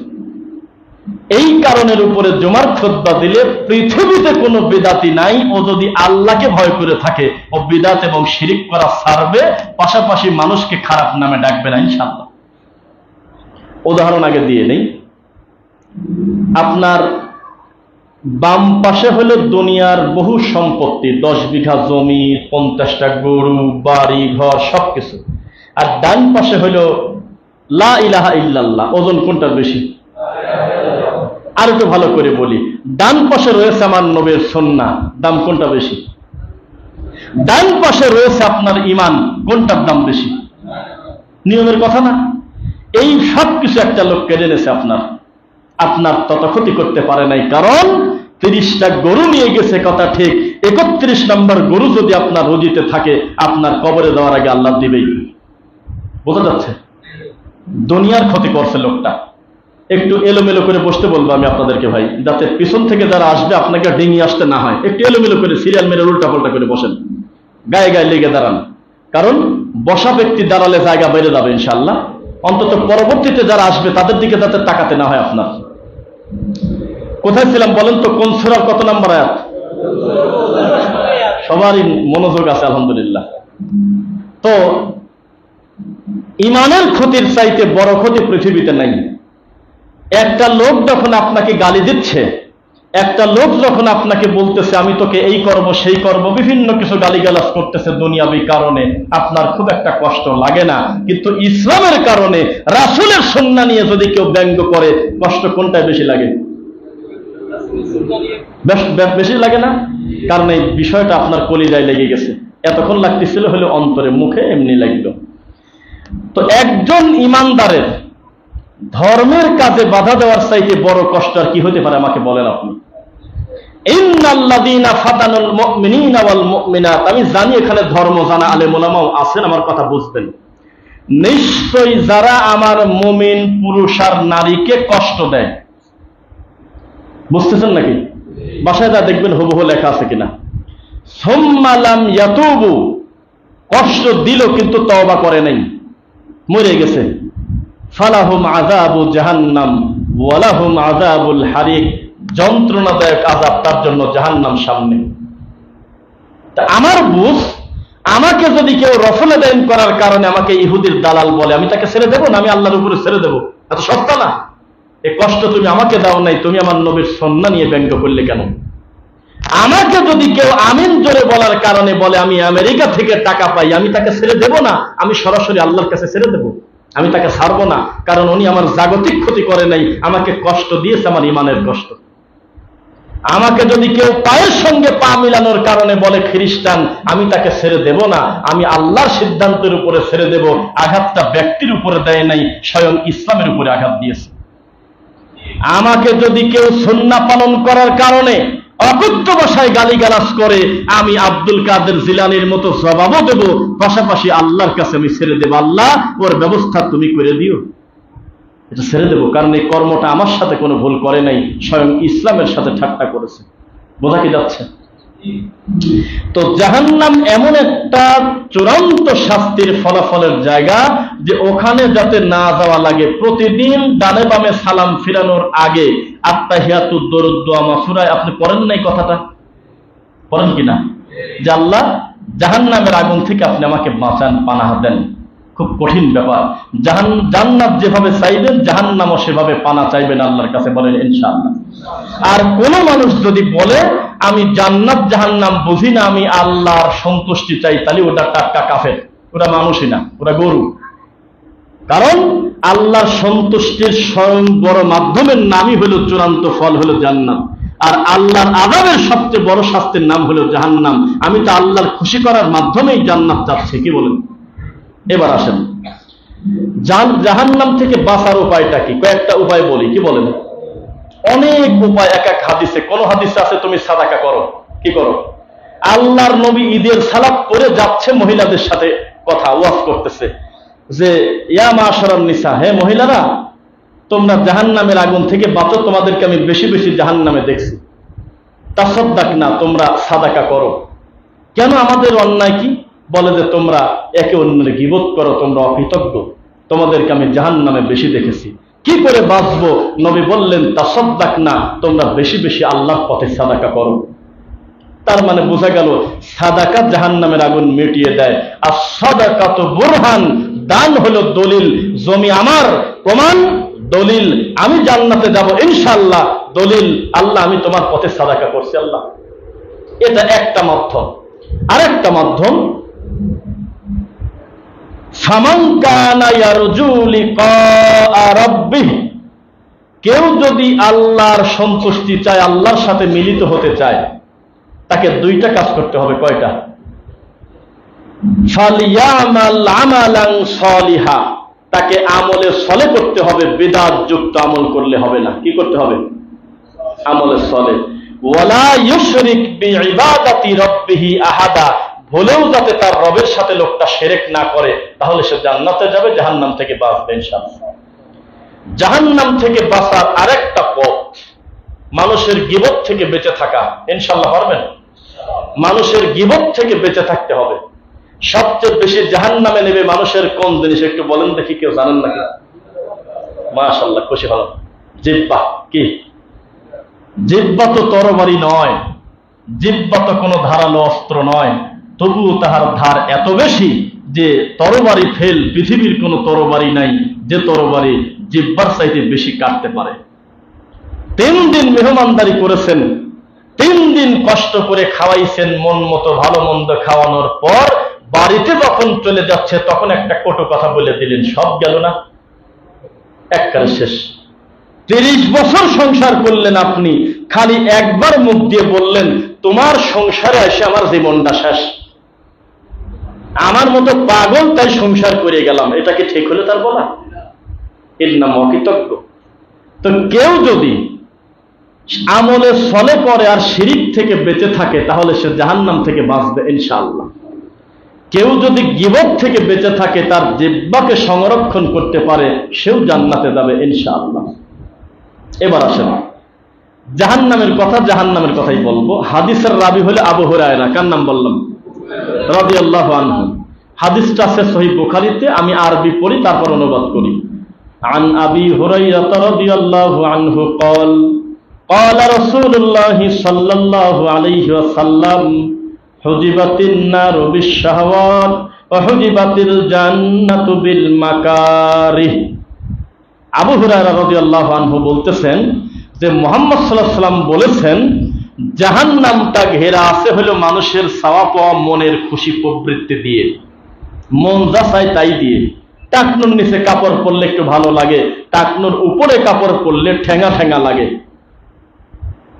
এই কারণের উপরে জুমার খুতবা দিলে পৃথিবীতে কোনো বিদাতি নাই, ও যদি আল্লাহকে ভয় করে থাকে ও বিদাত এবং শিরিক করা ছাড়বে, পাশাপাশি মানুষকে খারাপ নামে ডাকবে না ইনশাআল্লাহ। উদাহরণ আগে দিয়ে নেই। আপনার বাম পাশে হলো দুনিয়ার বহু সম্পত্তি, 10 বিঘা জমি, 50টা গরু, বাড়ি ঘর সবকিছু, আর ডান পাশে হলো লা ইলাহা ইল্লাল্লাহ। ওজন কোনটা বেশি? আর একটু ভালো করে বলি, ডান পাশে রয়েছে আমার নবীর সুন্নাহ, দাম কোনটা বেশি? ডান পাশে রয়েছে আপনার ঈমান, কোনটার দাম বেশি? নিয়মের কথা না? এই সব কিছু একটা লোক কেড়ে নিয়েছে আপনার তত ক্ষতি করতে পারে নাই, কারণ 30টা গরু নিয়ে গেছে কথা ঠিক, 31 নম্বর গরু যদি আপনার রুজিতে থাকে, আপনার কবরে দেওয়ার আগে আল্লাহ দিবেই। বোঝা যাচ্ছে? দুনিয়ার ক্ষতি করছে লোকটা। একটু এলোমেলো করে বসতে বলবো আমি আপনাদেরকে ভাই, যাতে পিছন থেকে যারা আসবে আপনাকে ডিঙিয়ে আসতে না হয়। একটু এলোমেলো করে সিরিয়াল মেরে উল্টা পাল্টা করে বসেন, গায়ে গায়ে লেগে দাঁড়ান, কারণ বসা ব্যক্তি দাঁড়ালে জায়গা বেড়ে যাবে ইনশাআল্লাহ। অন্তত পরবর্তীতে যারা আসবে তাদের দিকে যাতে তাকাতে না হয় আপনার। কোথায় ছিলাম বলেন তো? কোন সূরার কত নম্বর আয়াত? সবারই মনোযোগ আছে আলহামদুলিল্লাহ। তো ঈমানের ক্ষতির চাইতে বড় ক্ষতি পৃথিবীতে নাই। একটা লোক যখন আপনাকে গালি দিচ্ছে, একটা লোক যখন আপনাকে বলতেছে আমি তোকে এই করব সেই করব, বিভিন্ন কিছু গালিগালাজ করতেছে দুনিয়াবী কারণে, আপনার খুব একটা কষ্ট লাগে না। কিন্তু ইসলামের কারণে, রাসূলের সুন্নাহ নিয়ে যদি কেউ ব্যঙ্গ করে, কষ্ট কোনটায় বেশি লাগে? বেশি লাগে না? কারণ এই বিষয়টা আপনার কলিজায় লেগে গেছে। এতক্ষণ লাগতেছিল হলে অন্তরে, মুখে এমনি লাগলো। তো একজন ইমানদারের ধর্মের কাজে বাধা দেওয়ার চাইতে বড় কষ্ট আর কি হতে পারে আমাকে বলেন আপনি? ইন্নাল্লাযীনা ফাতানুল মুমিনিনা ওয়াল মুমিনাত, আমি জানি এখানে ধর্ম জানা আলেম ওলামাও আছেন, আমার কথা বুঝবেন। নিশ্চয়ই যারা আমার মুমিন পুরুষ আর নারীকে কষ্ট দেয়, বুঝতেছেন নাকি? বাসায় যা দেখবেন হুবহু লেখা আছে কিনা। সুম্মা লাম ইয়াতুবু, কষ্ট দিল কিন্তু তওবা করে নাই, মরে গেছে। ফালাহুম আযাবু জাহান্নাম ওয়া লাহুম আযাবুল হারিক, যন্ত্রণাদায়ক আযাব তার জন্য জাহান্নাম সামনে। তা আমার বুঝ, আমাকে যদি কেউ রফলে দাইন করার কারণে আমাকে ইহুদির দালাল বলে, আমি তাকে ছেড়ে দেবো না? আমি আল্লাহর উপরে ছেড়ে দেবো? এত সস্তা না। এই কষ্ট তুমি আমাকে দাও নাই, তুমি আমার নবীর সুন্নাহ নিয়ে ব্যঙ্গ করলে কেন? আমাকে যদি কেউ আমিন জোরে বলার কারণে বলে আমি আমেরিকা থেকে টাকা পাই, আমি তাকে ছেড়ে দেব না, আমি সরাসরি আল্লাহর কাছে ছেড়ে দেব। আমি তাকে ছাড়বো না, কারণ উনি আমার জাগতিক ক্ষতি করে নাই, আমাকে কষ্ট দিয়েছে আমার ইমানের কষ্ট। আমাকে যদি কেউ পায়ের সঙ্গে পা মিলানোর কারণে বলে খ্রিস্টান, আমি তাকে ছেড়ে দেব না, আমি আল্লাহর সিদ্ধান্তের উপরে ছেড়ে দেব। আঘাতটা ব্যক্তির উপরে দেয় নাই, স্বয়ং ইসলামের উপরে আঘাত দিয়েছে। আমাকে যদি কেউ সুন্নাহ পালন করার কারণে অকথ্য ভাষায় গালিগালাজ করে, আমি আব্দুল কাদের জিলানীর মতো জবাবও দেব, পাশাপাশি আল্লাহর কাছে আমি ছেড়ে দেব। আল্লাহ, ওর ব্যবস্থা তুমি করে দিও, এটা ছেড়ে দেব, কারণ এই কর্মটা আমার সাথে কোনো ভুল করে নাই, স্বয়ং ইসলামের সাথে ঠাট্টা করেছে। বোঝা কি যাচ্ছে? তো জাহান্নাম এমন একটা চূড়ান্ত শাস্তির ফলাফলের জায়গা যে ওখানে যাতে না যাওয়া লাগে, প্রতিদিন ডানে বামে সালাম ফিরানোর আগে আত্তাহিয়াতুদ দরুদ দোয়া মাসুরায় আপনি পড়েন নাই? কথাটা পড়েন কিনা? যে আল্লাহ, জাহান্নামের আগুন থেকে আপনি আমাকে বাঁচান, পানাহ দেন। খুব কঠিন ব্যাপার। জান্নাত যেভাবে চাইবেন, জাহান্নামও সেভাবে পানা চাইবেন আল্লাহর কাছে, বলেন ইনশাআল্লাহ। আর কোন মানুষ যদি বলে আমি জান্নাত জাহান্নাম বুঝি না, আমি আল্লাহর সন্তুষ্টি চাই, তাহলে ওটা টাটকা কাফের, ওটা মানুষই না, ওটা গরু। কারণ আল্লাহর সন্তুষ্টির স্বয়ং বড় মাধ্যমের নামই হলো, চূড়ান্ত ফল হলো জান্নাত। আর আল্লাহর আযাবের সবচেয়ে বড় শাস্তির নাম হলো জাহান্নাম। আমি তো আল্লাহর খুশি করার মাধ্যমেই জান্নাত চাচ্ছি, কি বলেন? এবার আসেন, জাহান্নাম থেকে বাঁচার উপায়টা কি? কয়েকটা উপায় বলি, কি বলেন? অনেক উপায়, এক এক হাদিসে। কোন হাদিসে আছে তুমি সাদাকা করো, কি করো? আল্লাহর নবী ঈদের সালাত করে যাচ্ছে, মহিলাদের সাথে কথা ওয়াজ করতেছে যে ইয়া মাশারান নিসা, হে মহিলারা, তোমরা জাহান্নামের আগুন থেকে বাঁচো, তোমাদেরকে আমি বেশি বেশি জাহান্নামে দেখছি। তাসাদদাকনা, তোমরা সাদাকা করো। কেন? আমাদের অন্যায় কি? বলে যে তোমরা একে অন্যের গীবত করো, তোমরা অকৃতজ্ঞ, তোমাদেরকে আমি জাহান্নামে বেশি দেখেছি। কি করে বাঁচবো? নবী বললেন তাসাদদাকনা, তোমরা বেশি বেশি আল্লাহর পথে সাদাকা করো। তার মানে বোঝা গেল সাদাকা জাহান্নামের আগুন মিটিয়ে দেয়। আর সাদাকাতু বুরহান, দান হলো দলিল। জমি আমার, প্রমাণ, দলিল, আমি জান্নাতে যাব ইনশাআল্লাহ, দলিল আল্লাহ আমি তোমার পথে সাদাকা করছি আল্লাহ। এটা একটা মাধ্যম। আরেকটা মাধ্যম, ফামান কানা ইয়ারজু লিকা রাব্বিহ, কেউ যদি আল্লাহর সন্তুষ্টি চায়, আল্লাহর সাথে মিলিত হতে চায়, তাকে দুইটা কাজ করতে হবে। কয়টা? ফালিয়ামাল আমালান সালিহা, তাকে আমলে সলে করতে হবে, বিদআত যুক্ত আমল করলে হবে না। কি করতে হবে? আমলে সলে। ওয়ালা ইউশরিক বিইবাদাতি রাব্বিহি আহাদা, ভুলেও যাতে তার রবের সাথে লোকটা শিরক না করে, তাহলে সে জান্নাতে যাবে, জাহান্নাম থেকে বাঁচবে ইনশাআল্লাহ। জাহান্নাম থেকে বাঁচার আরেকটা পথ, মানুষের গীবত থেকে বেঁচে থাকা। ইনশাআল্লাহ পারবেন? মানুষের গীবত থেকে বেঁচে থাকতে হবে। সবচেয়ে বেশি জাহান্নামে নেবে মানুষের কোন জিনিস একটু বলেন দেখি, কেউ জানেন নাকি? মাশাআল্লাহ, খুশি হলাম। জিহ্বা। কি জিহ্বা? তো তরবারি নয়, জিহ্বা তো কোনো ধারালো অস্ত্র নয়, তবুও তাহার ধার এত বেশি যে তরবারি ফেল, পৃথিবীর কোনো তরবারি নাই যে তরবারি জিহ্বার চাইতে বেশি কাটতে পারে। 3 দিন মেহমানদারি করেছেন, 3 দিন কষ্ট করে খাওয়াইছেন, মন মতো ভালো মন্দ খাওয়ানোর পর বাড়িতে যখন চলে যাচ্ছে তখন একটা কটু কথা বলে দিলেন, সব গেল না, একবারে শেষ। 30 বছর সংসার করলেন আপনি, খালি একবার মুখ দিয়ে বললেন তোমার সংসারে এসে আমার জীবনটা শেষ, আমার মতো পাগল তাই সংসার করে গেলাম, এটা কি ঠিক হলো তার বলা? এর নাম অকৃতজ্ঞ। তো কেউ যদি আমলে সলে পরে আর শিরিক থেকে বেঁচে থাকে তাহলে সে জাহান্নাম থেকে বাঁচবে ইনশাআল্লাহ। কেউ যদি গীবত থেকে বেঁচে থাকে, তার জিহ্বাকে সংরক্ষণ করতে পারে, সেও জান্নাতে যাবে ইনশাআল্লাহ। এবার আসেন জাহান্নামের কথা, জাহান্নামের কথাই বলবো। হাদিসের রাবি হলে আবু হুরায়রা, কার নাম বললাম? রাদিয়াল্লাহু আনহু। হাদিসটা আছে সহিহ বুখারীতে, আমি আরবি পড়ি তারপর অনুবাদ করি। আন আবি হুরায়রা রাদিয়াল্লাহু আনহু قال قال رسول الله صلى الله عليه وسلم حجبت النار بالشهوات وحجبت الجنة بالمكاره। আবু হুরায়রা রাদিয়াল্লাহু আনহু বলতেছেন যে মুহাম্মদ সাল্লাল্লাহু আলাইহি ওয়াসাল্লাম বলেছেন, জাহান্নামটা ঘেরা আছে হলো মানুষের চাওয়া পাওয়া মনের খুশি প্রবৃত্তি দিয়ে, মন যা চায় তাই দিয়ে। টাকনুর নিচে কাপড় পরলে একটু ভালো লাগে, টাকনুর উপরে কাপড় পরলে ঠেঙা ঠেঙা লাগে,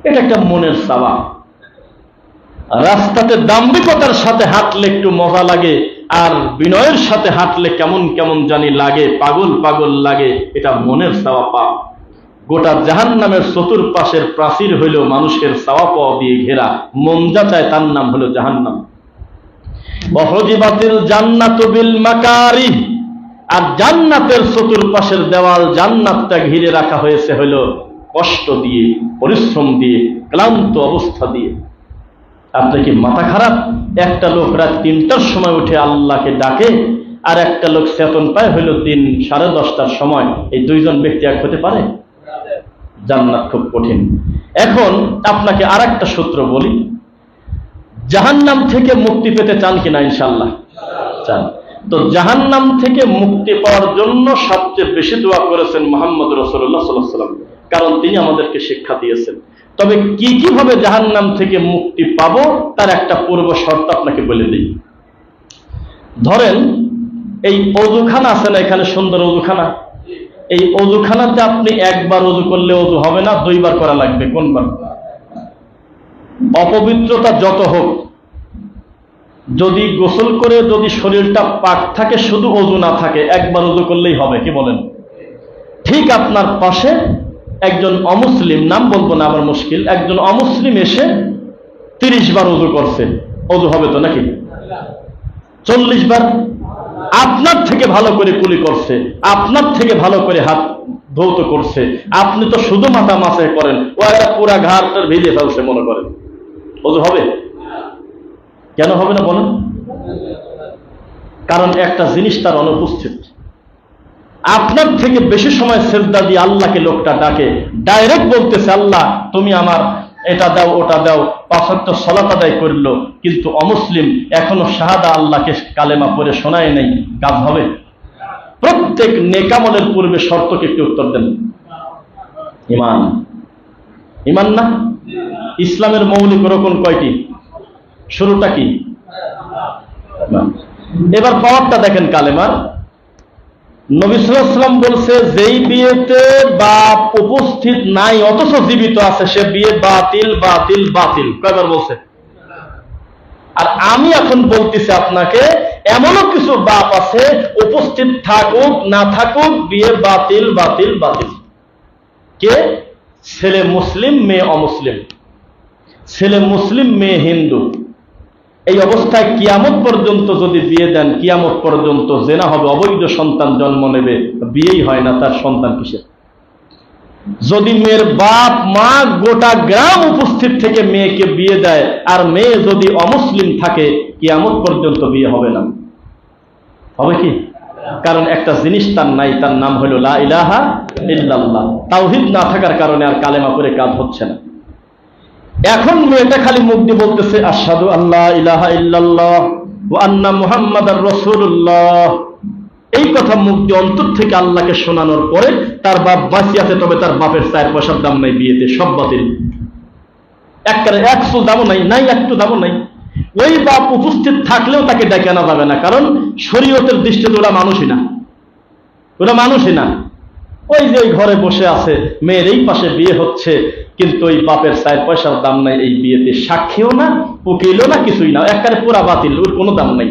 এটা একটা মনের চাওয়া। রাস্তাতে দাম্ভিকতার সাথে হাঁটলে একটু মজা লাগে, আর বিনয়ের সাথে হাঁটলে কেমন কেমন জানি লাগে, পাগল পাগল লাগে, এটা মনের চাওয়া পাপ। গোটা জাহান্নামের চতুর্পাশের প্রাচীর হইল মানুষের চাওয়া পাওয়া দিয়ে ঘেরা, মন যা চায় তার নাম হলো জাহান্নাম। ওয়াহুজিবাতিল জান্নাতু বিল মাকারিহ, আর জান্নাতের চতুর্পাশের দেওয়াল, জান্নাতটা ঘিরে রাখা হয়েছে হলো কষ্ট দিয়ে, পরিশ্রম দিয়ে, ক্লান্ত অবস্থা দিয়ে। আপনার কি মাথা খারাপ? একটা লোক রাত 3টার সময় উঠে আল্লাহকে ডাকে, আর একটা লোক চেতন পায় হইল দিন 10:30টার সময়। এই দুইজন ব্যক্তি এক হতে পারে? জান্নাত খুব কঠিন। এখন আপনাকে আর একটা সূত্র বলি, জাহান্নাম থেকে মুক্তি পেতে চান কিনা? ইনশাআল্লাহ চান। তো জাহান্নাম থেকে মুক্তি পাওয়ার জন্য সবচেয়ে বেশি দোয়া করেছেন মুহাম্মদ রাসূলুল্লাহ সাল্লাল্লাহু আলাইহি ওয়াসাল্লাম, কারণ তিনি আমাদেরকে শিক্ষা দিয়েছেন। তবে কি কিভাবে জাহান্নাম থেকে মুক্তি পাবো তার একটা পূর্ব শর্ত আপনাকে বলে দিই। ধরেন এই ওযুখানা আছে না, এখানে সুন্দর ওযুখানা, এই ওযুখানাতে আপনি একবার ওযু করলে ওযু হবে না, 2 বার করা লাগবে। কোনবার? অপবিত্রতা যত হোক, যদি গোসল করে যদি শরীরটা পাক থাকে, শুধু ওযু না থাকে, একবার ওযু করলেই হবে। কি বলেন? ঠিক আপনার পাশে একজন অমুসলিম, নাম বলবো না আমার মুশকিল, একজন অমুসলিম এসে 30 বার ওযু করছে, ওযু হবে তো নাকি? 40 বার আপনার থেকে ভালো করে কুলি করছে, আপনার থেকে ভালো করে হাত ধৌত করছে, আপনি তো শুধু মাথা মাসে করেন, ও একটা পুরা ঘাড়টার ভিজে ফেলছে মনে করেন, ওযু হবে? কেন হবে না বলেন? কারণ একটা জিনিস তার অনুপস্থিত। আপনার থেকে বেশি সময় সিজদা দিয়ে আল্লাহকে লোকটা ডাকে, ডাইরেক্ট বলতেছে আল্লাহ তুমি আমার এটা দাও ওটা দাও, 5 ওয়াক্ত সালাত আদায় করলো, কিন্তু অমুসলিম এখনো শাহাদা আল্লাহকে কালেমা পড়ে শোনায় নাই, কাজ হবে? প্রত্যেক নেকামলের পূর্বে শর্তকে একটু উত্তর দেন। ঈমান, ঈমান না? ইসলামের মৌলিক রকম কয়টি? শুরুটা কি? এবার পাওয়ারটা দেখেন কালেমার। নবী সাল্লাল্লাহু আলাইহি ওয়াসাল্লাম বলছে, যেই বিয়েতে বাপ উপস্থিত নাই অথচ জীবিত আছে, সে বিয়ে বাতিল বাতিল বাতিল। কয়বার বলছে? আর আমি এখন বলতেছি আপনাকে, এমনও কিছু বাপ আছে উপস্থিত থাকুক না থাকুক বিয়ে বাতিল বাতিল বাতিল। কে? ছেলে মুসলিম মেয়ে অমুসলিম, ছেলে মুসলিম মেয়ে হিন্দু। এই অবস্থায় কিয়ামত পর্যন্ত যদি বিয়ে দেন, কিয়ামত পর্যন্ত জেনা হবে, অবৈধ সন্তান জন্ম নেবে, বিয়েই হয় না, তার সন্তান কিসের? যদি মেয়ের বাপ মা গোটা গ্রাম উপস্থিত থেকে মেয়েকে বিয়ে দেয়, আর মেয়ে যদি অমুসলিম থাকে, কিয়ামত পর্যন্ত বিয়ে হবে না। হবে কি? কারণ একটা জিনিস তার নাই, তার নাম হলো লা ইলাহা ইল্লাল্লাহ। তাওহীদ না থাকার কারণে আর কালেমা পড়ে কাজ হচ্ছে না। এখন মেয়েটা খালি মুখ দিয়ে বলতেছে আশহাদু আল্লা ইলাহা ইল্লাল্লাহ ওয়া আন্না মুহাম্মাদার রাসূলুল্লাহ, এই কথা মুখ দিয়ে অন্তর থেকে আল্লাহকে শোনানোর পরে তার বাপ বাঁচিয়ে আছে, তবে তার বাপের 4 পয়সার দাম নাই বিয়েতে, সব বাতিল। এক চুল দামও নাই, একটু দামও নাই। ওই বাপ উপস্থিত থাকলেও তাকে ডেকে আনা যাবে না, কারণ শরীয়তের দৃষ্টিতে ওরা মানুষই না, ওরা মানুষই না। ওই যে ওই ঘরে বসে আছে, মেয়ের এই পাশে বিয়ে হচ্ছে, কিন্তু ওই বাপের 4 পয়সার দাম নাই এই বিয়েতে, সাক্ষীও না, উকিলও না, কিছুই না, একেবারে পুরা বাতিল, ওর কোনো দাম নাই,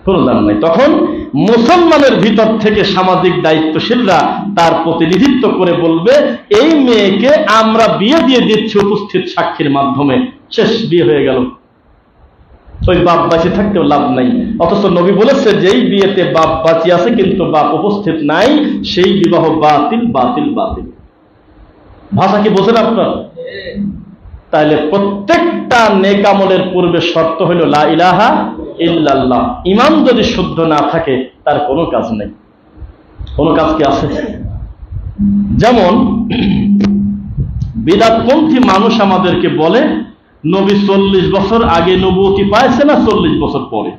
কোনো দাম নাই। তখন মুসলমানের ভিতর থেকে সামাজিক দায়িত্বশীলরা তার প্রতিনিধিত্ব করে বলবে, এই মেয়েকে আমরা বিয়ে দিয়ে দিচ্ছি উপস্থিত সাক্ষীর মাধ্যমে, শেষ, বিয়ে হয়ে গেল। ওই বাপ বাঁচিয়ে থাকতেও লাভ নাই। অথচ নবী বলেছে যেই বিয়েতে বাপ বাঁচিয়ে আছে কিন্তু বাপ উপস্থিত নাই, সেই বিবাহ বাতিল, বাতিল, বাতিল। ভাষা কি বোঝেন আপনার? তাহলে প্রত্যেকটা নেক আমলের পূর্বে শর্ত হইল লা ইলাহা ইল্লাল্লাহ। ইমান যদি শুদ্ধ না থাকে তার কোনো কাজ নেই। কোনো কাজ কি আছে? যেমন বিদআতপন্থী মানুষ আমাদেরকে বলে নবী 40 বছর আগে নবুয়তি পাইছে না 40 বছর পরে।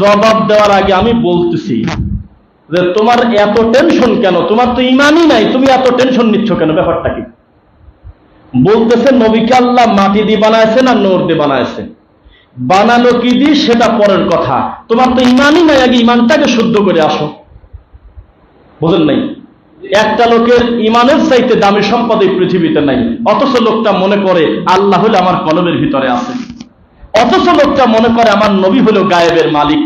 জবাব দেওয়ার আগে আমি বলতেছি যে তোমার এত টেনশন কেন? তোমার তো ইমানই নাই, তুমি এত টেনশন নিচ্ছ কেন? ব্যাপারটা কি? বলতেছে নবীকে আল্লাহ মাটি দিয়ে বানাইছে না নূর দিয়ে বানাইছে? বানালো কি দিয়ে সেটা পরের কথা, তোমার তো ইমানই নাই, আগে ইমানটাকে শুদ্ধ করে আসো। বুঝেন নাই? একটা লোকের ইমানের চাইতে দামি সম্পদ এই পৃথিবীতে নাই, অথচ লোকটা মনে করে আল্লাহ হলে আমার কলমের ভিতরে আছে, অথচ লোকটা মনে করে আমার নবী হলো গায়েবের মালিক,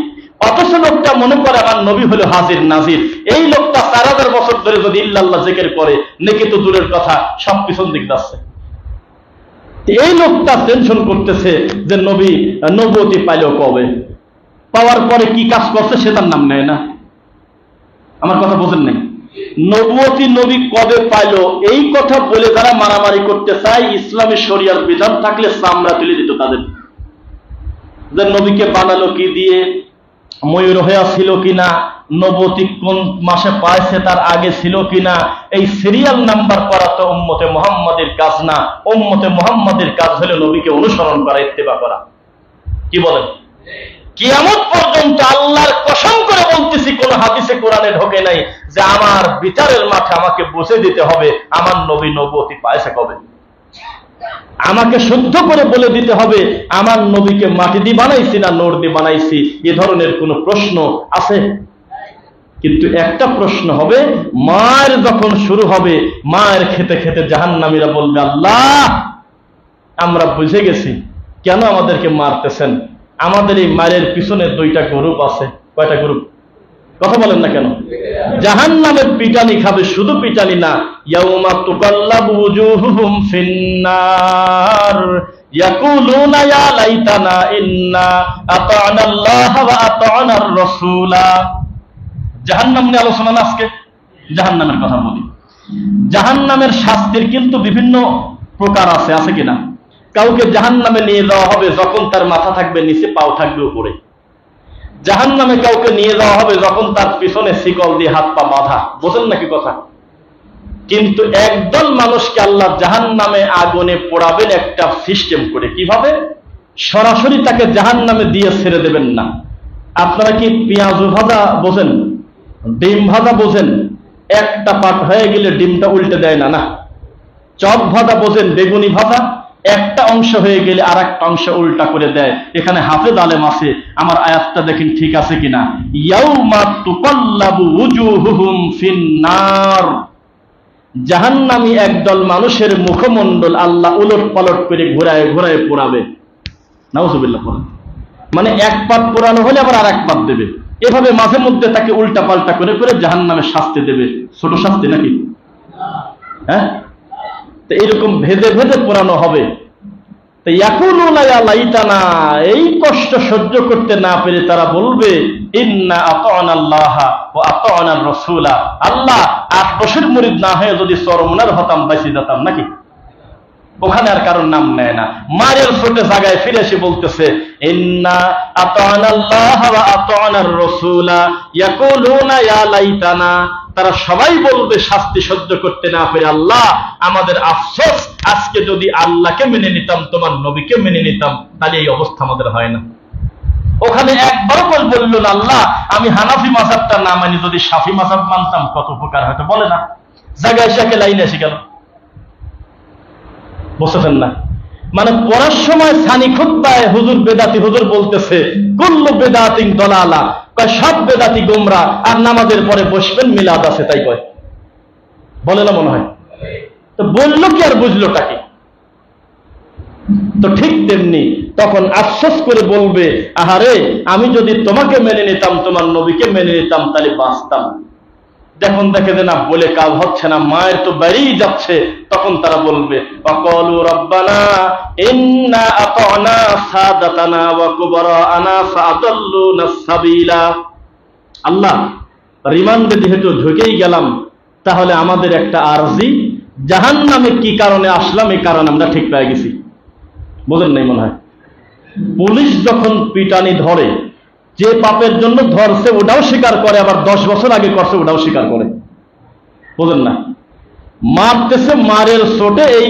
অথচ লোকটা মনে করে আমার নবী হলো হাজির নাজির। এই লোকটা 4000 বছর ধরে যদি ইল্লাল্লাহ জিকির করে, নেকি তো দূরের কথা, সব পিছন দিক যাচ্ছে। এই লোকটা টেনশন করতেছে যে নবী নবুয়তি পাইল কবে, পাওয়ার পরে কি কাজ করছে সে তার নাম নেয় না। আমার কথা বোঝেন নাই? নবুয়তি নবী কবে পাইল এই কথা বলে যারা মারামারি করতে চায়, ইসলামী শরিয়ার বিধান থাকলে চামড়া তুলে দিত তাদের। যে নবীকে বানালো কি দিয়ে, ময়ূর হইয়া ছিল কিনা, নবুয়তি কোন মাসে পাইছে তার আগে ছিল কিনা, এই সিরিয়াল নাম্বার করা তো উম্মতে মুহাম্মাদের কাজ না। উম্মতে মুহাম্মাদের কাজ হলো নবীকে অনুসরণ করা, ইত্তেবা করা। কি বলেন? কিয়ামত পর্যন্ত আল্লাহর কসম করে বলতেছি, কোন হাদিসে কোরআনে ঢোকে নাই যে আমার বিচারের মাঠে আমাকে বুঝে দিতে হবে আমার নবী নবুয়তি পাইছে কবে। আমাকে শুদ্ধ করে বলে দিতে হবে আমার নবীকে মাটি দিয়ে বানাইছি না নূর দিয়ে বানাইছি। এ ধরনের কোন প্রশ্ন আছে? কিন্তু একটা প্রশ্ন হবে, মায়ের যখন শুরু হবে, মায়ের খেতে খেতে জাহান্নামীরা বলবে, আল্লাহ আমরা বুঝে গেছি কেন আমাদেরকে মারতেছেন। আমাদের এই মায়ের পিছনে 2টা গ্রুপ আছে। কয়টা গ্রুপ? কথা বলেন না কেন? জাহান্নামের পিটানি খাবে, শুধু পিটানি না, ইয়াউমা তুকাল্লাবু ওয়ুজুহুহুম ফিন্নার ইয়াকুলুনা ইয়া লাইতানা ইন্না আতা'না আল্লাহ ওয়া আতা'নার রাসূলা। জাহান্নাম নিয়ে আলোচনা না আজকে, জাহান্নামের কথা বলি। জাহান্নামের শাস্তির কিন্তু বিভিন্ন প্রকার আছে, আছে কিনা? কাউকে জাহান্নামে নিয়ে যাওয়া হবে যখন তার মাথা থাকবে নিচে, পাও থাকবে উপরে। জাহান্নামে কাউকে নিয়ে যাওয়া হবে যখন তার পিছনে শিকল দিয়ে হাত পা বাঁধা। বোঝেন নাকি কথা? কিন্তু একদল মানুষকে আল্লাহ জাহান্নামে আগুনে পোড়াবেন একটা সিস্টেম করে। কিভাবে? সরাসরি তাকে জাহান্নামে দিয়ে ছেড়ে দেবেন না। আপনারা কি পেঁয়াজ ভাজা বোঝেন? ডিম ভাজা বোঝেন? একটা পাট হয়ে গেলে ডিমটা উল্টে দেয় না, না। চপ ভাজা বোঝেন? বেগুনি ভাজা একটা অংশ হয়ে গেলে আর একটা অংশ উল্টা করে দেয়। এখানে হাফেজ আলেম আছে, আমার আয়াতটা দেখেন ঠিক আছে কিনা। ইয়াউমা তুকাল্লাবু ওয়ুজুহুহুম ফিন্নার, জাহান্নামী একদল মানুষের মুখমণ্ডল আল্লাহ উলট পালট করে ঘোরায় ঘোরায় পোড়াবে। নাউজুবিল্লাহ। মানে এক পাট পোড়ানো হলে আবার আর এক পাট দেবে, এভাবে মাঝে মধ্যে তাকে উল্টা পাল্টা করে করে জাহান্নামে শাস্তি দেবে। ছোট শাস্তি নাকি? হ্যাঁ, তো এরকম ভেদে ভেদে পোড়ানো হবে। তো ইয়াকুলুনা ইয়া লাইতানা, এই কষ্ট সহ্য করতে না পেরে তারা বলবে, ইন্না আতা'না আল্লাহ ওয়া আতা'নার রাসূলা। আল্লাহ 8 বছর মুরিদ না হয়ে যদি চরমনার হতাম বাইসে যেতাম নাকি। ওখানে আর কারোর নাম নেয় না। মায়ের ছোট জায়গায় ফিরে এসে বলতেছে, ইন্না আতা'না আল্লাহ ওয়া আতা'নার রাসূলা ইয়াকুলুনা ইয়া লাইতানা। তারা সবাই বলবে শাস্তি সহ্য করতে না পেরে, আল্লাহ আমাদের আফসোস, আজকে যদি আল্লাহকে মেনে নিতাম, তোমার নবীকে মেনে নিতাম, তাহলে এই অবস্থা আমাদের হয় না। ওখানে একবারও বলল না আল্লাহ আমি হানাফি মাযহাবটা না মানি, যদি শাফি মাযহাব মানতাম কত উপকার হয়তো, বলে না, জায়গায় এসে লাইনে এসে গেল। বুঝতেছেন না? মানে পড়ার সময় সানি খুতবায় হুজুর বেদাতি হুজুর বলতেছে কুল্লু বেদাতিন দলালা, কয় সব বেদাতি গোমরাহ, আর নামাজের পরে বসবেন মিলাদ আছে তাই কয়, বলে না মনে হয়? তো বললো কি আর বুঝলোটা কি? তো ঠিক তেমনি তখন আফসোস করে বলবে আহারে আমি যদি তোমাকে মেনে নিতাম, তোমার নবীকে মেনে নিতাম, তাহলে বাঁচতাম। যখন দেখে যে না বলে কাজ হচ্ছে না, মায়ের তো বেরিয়ে যাচ্ছে, তখন তারা বলবে ওয়াকালু রাব্বানা ইন্না আতানা সাদাতানা ওয়া কুবারানা ফাআদাল্লুনা সাবিলা। আল্লাহ রিমান্ডে যেহেতু ঢুকেই গেলাম, তাহলে আমাদের একটা আরজি, জাহান্নামে কি কারণে আসলাম এই কারণ আমরা ঠিক পেয়ে গেছি। বুঝেন নাই মনে হয়? পুলিশ যখন পিটানি ধরে, যে পাপের জন্য ধরছে ওটাও স্বীকার করে, আবার 10 বছর আগে করছে ওটাও স্বীকার করে। বুঝেন না? মারতেছে, মারের চোটে এই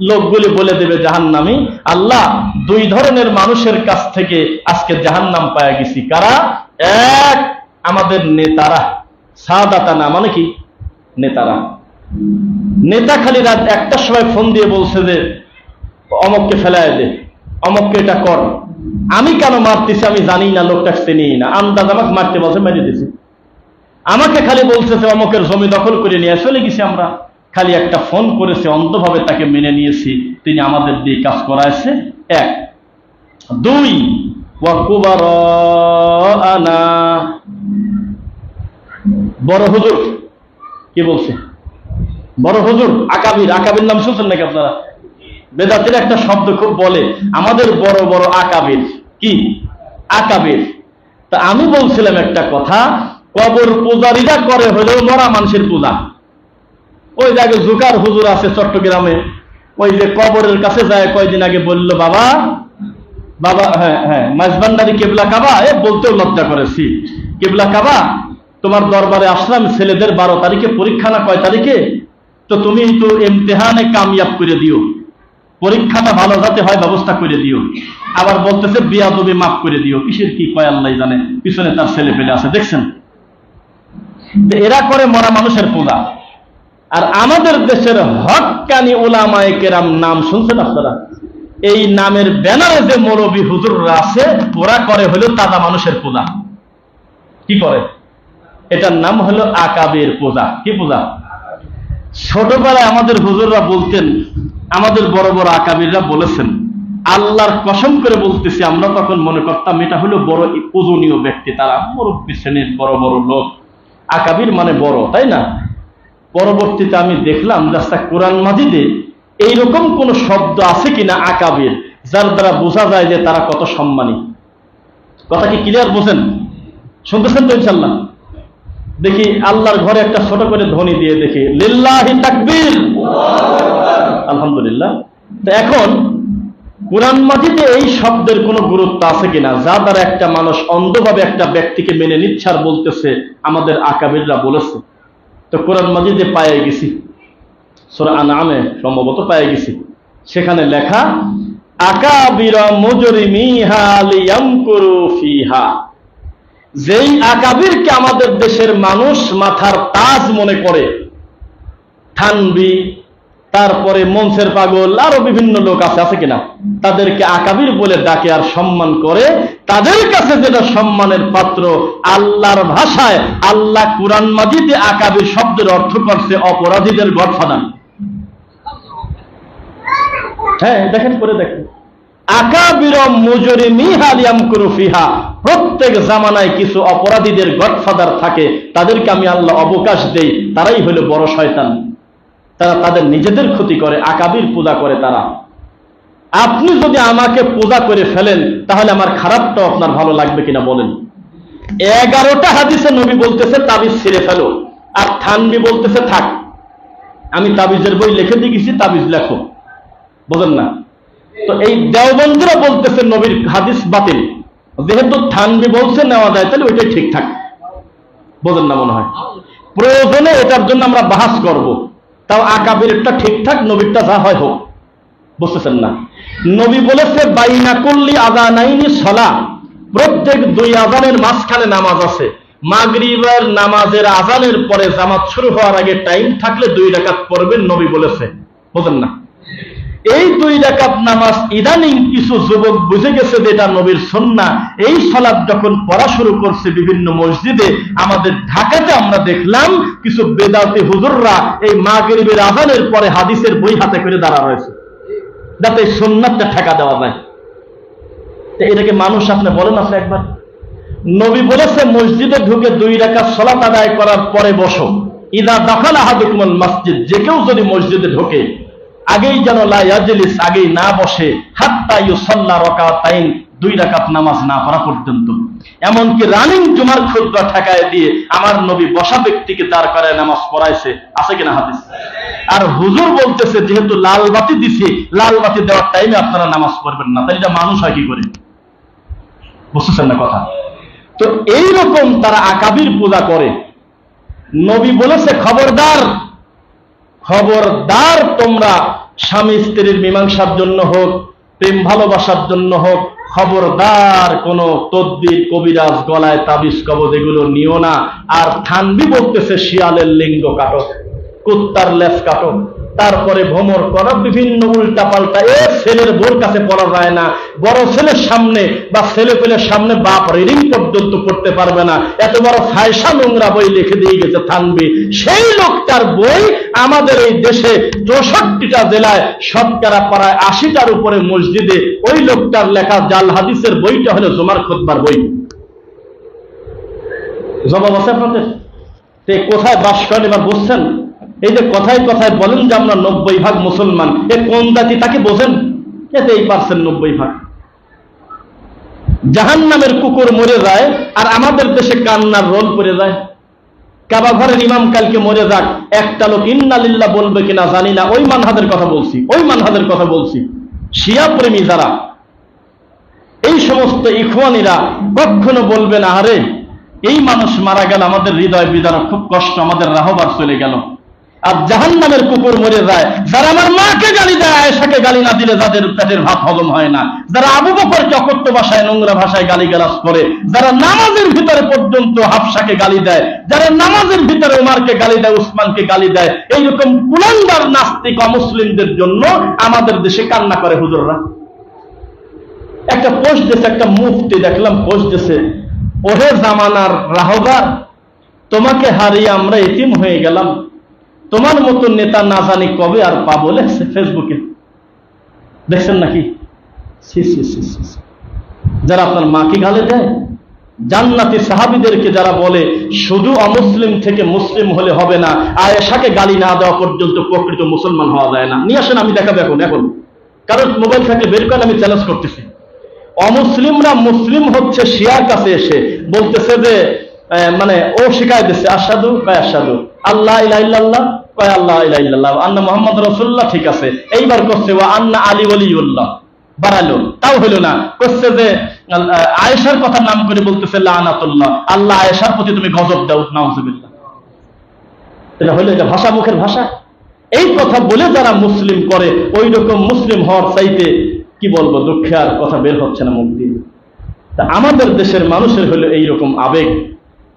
লোকগুলি বলে দেবে জাহান্নামী, আল্লাহ 2 ধরনের মানুষের কাছ থেকে আজকে জাহান্নাম পায়া গেছি। কারা? এক, আমাদের নেতারা, সাদাতানা মানে কি? নেতারা। নেতা খালি রাত 1টার সময় ফোন দিয়ে বলছে যে অমককে ফেলায় দে, অমককে এটা কর। আমি কেন মারতেছি আমি জানি না, লোকটা চিনি না, আন্দাজ আমাকে মারতে বলছে, মেরে দিয়েছি। আমাকে খালি বলছে যে অমকের জমি দখল করে নিয়ে চলে গেছি আমরা, খালি একটা ফোন করেছে, অন্ধভাবে তাকে মেনে নিয়েছি, তিনি আমাদের দিয়ে কাজ করাইছে। 1। 2 ওয়া কুবারানা, বড় হুজুর কি বলছে? বড় হুজুর, আকাবির। আকাবির নাম শুনছেন নাকি আপনারা? বেদাতের একটা শব্দ খুব বলে, আমাদের বড় বড় আকাবির। কি আকাবির? তা আমি বলছিলাম একটা কথা, কবর পূজারীরা করে হলেও মরা মানুষের পূজা। ওই জায়গায় জুকার হুজুর আছে চট্টগ্রামে, ওই যে কবরের কাছে যায়, কয়দিন আগে বলল বাবা বাবা, হ্যাঁ মাঝবান্ডারি কেবলা কাবা, বলতেও লজ্জা করেছি, কেবলা কাবা তোমার দরবারে আসলাম, ছেলেদের 12 তারিখে পরীক্ষা না কয় তারিখে, তো তুমি তো ইমতিহানে কামিয়াব করে দিও, পরীক্ষাটা ভালো যাতে হয় ব্যবস্থা করে দিও। আবার বলতেছে বিয়াদবি মাফ করে দিও। কিসের কি কয় আল্লাহ জানে, পিছনে তার ছেলে পেলে আছে, দেখছেন? এরা করে মরা মানুষের পূজা। আর আমাদের দেশের হক্কানি উলামায়ে কেরাম, নাম শুনছেন আপনারা? এই নামের ব্যানারে যে মৌলবী হুজুররা আছে, ওরা করে হলো তাজা মানুষের পূজা। কি করে? এটার নাম হলো আকাবের পূজা। কি পূজা? ছোটবেলায় আমাদের হুজুররা বলতেন, আমাদের বড় বড় আকাবিররা বলেছেন, আল্লাহর কসম করে বলতেছি, আমরা তখন মনে করতাম এটা হলো বড় পূজনীয় ব্যক্তি, তারা মুরব্বী শ্রেণীর বড় বড় লোক, আকাবির মানে বড়, তাই না? পরবর্তীতে আমি দেখলাম রাস্তা কোরআন মাজিদে এইরকম কোন শব্দ আছে কিনা আকাবির, যার দ্বারা বোঝা যায় যে তারা কত সম্মানী। কথা কি ক্লিয়ার? বোঝেন? শুনতেছেন তো ইনশাল্লাহ? দেখি আল্লাহর ঘরে একটা ছোট করে ধ্বনি দিয়ে দেখি, লিল্লাহি তাকবীর, আলহামদুলিল্লাহ। তো এখন কোরআন মাজিদে এই শব্দের কোনো গুরুত্ব আছে কিনা, যা দ্বারা একটা মানুষ অন্ধভাবে একটা ব্যক্তিকে মেনে নিচ্ছে আর বলতেছে আমাদের আকাবিররা বলেছে। তো কোরআন মাজিদে পায়ে গেছি, সূরা আনআমে সম্ভবত পায়ে গেছি, সেখানে লেখা আকাবিরা মুজরিমিহা লিয়ামকুরু ফিহা। যেই আকাবিরকে আমাদের দেশের মানুষ মাথার তাজ মনে করে, থানবি, তারপরে মঞ্চের পাগল, আরো বিভিন্ন লোক আছে কিনা, তাদেরকে আকাবির বলে ডাকে আর সম্মান করে। তাদের কাছে যেটা সম্মানের পাত্র, আল্লাহর ভাষায় আল্লাহ কুরআন মাজিদে আকাবির শব্দের অর্থ করছে অপরাধীদের গডফাদার। হ্যাঁ, দেখেন, করে দেখেন, আকাবির মুজরিমিহা লিয়ামকুরু ফিহা। প্রত্যেক জামানায় কিছু অপরাধীদের গডফাদার থাকে, তাদেরকে আমি আল্লাহ অবকাশ দেই, তারাই হলো বড় শয়তান। তারা তাদের নিজেদের ক্ষতি করে, আকাবির পূজা করে তারা। আপনি যদি আমাকে পূজা করে ফেলেন, তাহলে আমার খারাপটাও আপনার ভালো লাগবে কিনা বলেন? 11টা হাদিসে নবী বলতেছে তাবিজ ছিঁড়ে ফেলো, আর থানবি বলতেছে থাক। আমি তাবিজের বই লিখে দিয়ে গেছি, তাবিজ লেখো। বোঝেন না? তো এই দেওবন্দীরা বলতেছে নবীর হাদিস বাতিল, যেহেতু থানবি বলছে নেওয়া যায়, তাহলে ওইটাই ঠিকঠাক। বোঝেন না মনে হয়? প্রয়োজনে এটার জন্য আমরা বাহাস করব, তাও আকাবিরটা ঠিকঠাক, নবীরটা যা হয় হোক। বুঝতেছেন না? নবী বলেছে বাইনা কুল্লি আযানাইনি সালাহ, প্রত্যেক 2 আযানের মাঝখানে নামাজ আছে। মাগরিবের নামাজের আযানের পরে জামাত শুরু হওয়ার আগে টাইম থাকলে 2 রাকাত পড়বেন, নবী বলেছে, বুঝেন না? এই 2 রাকাত নামাজ ইদানিং কিছু যুবক বুঝে গেছে যে এটা নবীর সুন্নাহ। এই সালাত যখন পড়া শুরু করছে বিভিন্ন মসজিদে, আমাদের ঢাকাতে আমরা দেখলাম কিছু বেদাতি হুজুররা এই মাগরিবের আযানের পরে হাদিসের বই হাতে করে দাঁড়া রয়েছে, যাতে এই সুন্নাতটা ঠেকা দেওয়া যায়। এটাকে মানুষ আপনি বলেন আপনি একবার? নবী বলেছে মসজিদে ঢুকে 2 রাকাত সালাত আদায় করার পরে বসো। ইদা দাখালা আহাদুকুমুল মসজিদ, যে কেউ যদি মসজিদে ঢোকে আগেই যেন লা ইয়াজলিস, আগেই না বসে, হাত্তা ইউসাল্লা রাকাতাইন, 2 রাকাত নামাজ না পড়া পর্যন্ত। এমনকি রানিং জুমার খুতবা ঠেকায় দিয়ে আমার নবী বসা ব্যক্তিকে দাঁড় করায় নামাজ পড়াইছে, আছে কিনা হাদিস? আর হুজুর বলতেছে যেহেতু লাল বাতি দিছে, লাল বাতি দেওয়ার টাইমে আপনারা নামাজ পড়বেন না, তাহলে এটা মানুষ হয় কি করে? বুঝতেছেন না কথা? তো এইরকম তারা আকাবির পূজা করে। নবী বলেছে খবরদার, খবরদার, তোমরা স্বামী স্ত্রীর মীমাংসার জন্য হোক, প্রেম ভালোবাসার জন্য হোক, খবরদার কোন তদবির, কবিরাজ, গলায় তাবিজ, কবজ এগুলো নিও না। আর থানবি বলতেছে শিয়ালের লিঙ্গ কাটো, কুত্তার লেজ কাটো, তারপরে ভ্রমর করা, বিভিন্ন উল্টা পাল্টা। ছেলের বোর কাছে পড়া যায় না, বড় ছেলের সামনে বা ছেলে পেলের সামনে বাপ রিডিং পর্যন্ত পড়তে পারবে না, এত বড় ফায়সা নোংরা বই লিখে দিয়ে গেছে থানবি। সেই লোকটার বই আমাদের এই দেশে 64টা জেলায় শতকরা প্রায় 80টার উপরে মসজিদে ওই লোকটার লেখা জাল হাদিসের বইটা হলো জুমার খুতবার বই। জবাব আছে আপনাদের? কোথায় বাস করেন এবার বুঝছেন? এই যে কথায় কথায় বলেন যে আমরা 90% মুসলমান, এ কোন জাতি তাকে বোঝেন? এতে এই পার্সেন্ট 90%। জাহান্নামের কুকুর মরে যায় আর আমাদের দেশে কান্নার রোল পড়ে যায়। কাবা ঘরের ইমাম কালকে মরে যাক, একটা লোক ইন্না লিল্লাহ বলবে কিনা জানি না। ওই মানহাজের কথা বলছি, ওই মানহাজের কথা বলছি। শিয়া প্রেমী যারা, এই সমস্ত ইখওয়ানিরা কখনো বলবে না আরে এই মানুষ মারা গেল, আমাদের হৃদয় বিদারক, খুব কষ্ট, আমাদের রাহবার চলে গেল। আর জাহান্নামের কুকুর মরে যায় যারা আমার মাকে গালি দেয়, আয়েশাকে গালি না দিলে যাদের পেটের ভাত হজম হয় না, যারা আবু বকরকে অকথ্য ভাষায়, নোংরা ভাষায় গালিগালাজ করে, যারা নামাজের ভিতরে পর্যন্ত হাফসাকে গালি দেয়, যারা নামাজের ভিতরে ওমরকে গালি দেয়, উসমানকে গালি দেয়, এইরকম কুলাঙ্গার নাস্তিক অমুসলিমদের জন্য আমাদের দেশে কান্না করে হুজুররা। একটা পোস্ট দিয়েছে, একটা মুফতি দেখলাম পোস্ট দিয়েছে, ওহে জামানার রাহবার, তোমাকে হারিয়ে আমরা এতিম হয়ে গেলাম, তোমার মতো নেতা না জানি কবে আর পাবো, লেখছে ফেসবুকে। দেখছেন নাকি? যারা আপনার মাকে গালে দেয়, জান্নাতি সাহাবীদেরকে যারা বলে শুধু অমুসলিম থেকে মুসলিম হলে হবে না, আয়েশাকে গালি না দেওয়া পর্যন্ত প্রকৃত মুসলমান হওয়া যায় না। নিয়ে আসেন, আমি দেখাবো এখন। কারণ মোবাইল থাকলে বের করেন, আমি চ্যালেঞ্জ করতেছি। অমুসলিমরা মুসলিম হচ্ছে শিয়ার কাছে এসে বলতেছে যে মানে ও শিখায় দিচ্ছে আশহাদু কয় আশহাদু, আল্লাহ ইলাহা ইল্লাল্লাহ কয় আল্লাহ ইলাহা ইল্লাল্লাহ, আন্না মুহাম্মদ রাসূলুল্লাহ, ঠিক আছে। এইবার করছে ওয়া আন্না আলী ওয়ালিউল্লাহ, বাড়ালো, তাও হলো না। করছে যে আয়েশার কথা নাম করে বলতেছে লানাতুল্লাহ, আল্লাহ আয়েশার প্রতি তুমি গজব দাও, নাউযুবিল্লাহ। এটা হলো, এটা ভাষা, মুখের ভাষা। এই কথা বলে যারা মুসলিম করে, ওই রকম মুসলিম হওয়ার চাইতে কি বলবো, দুঃখে আর কথা বের হচ্ছে না মুখ দিয়ে। তা আমাদের দেশের মানুষের হলো এইরকম আবেগ,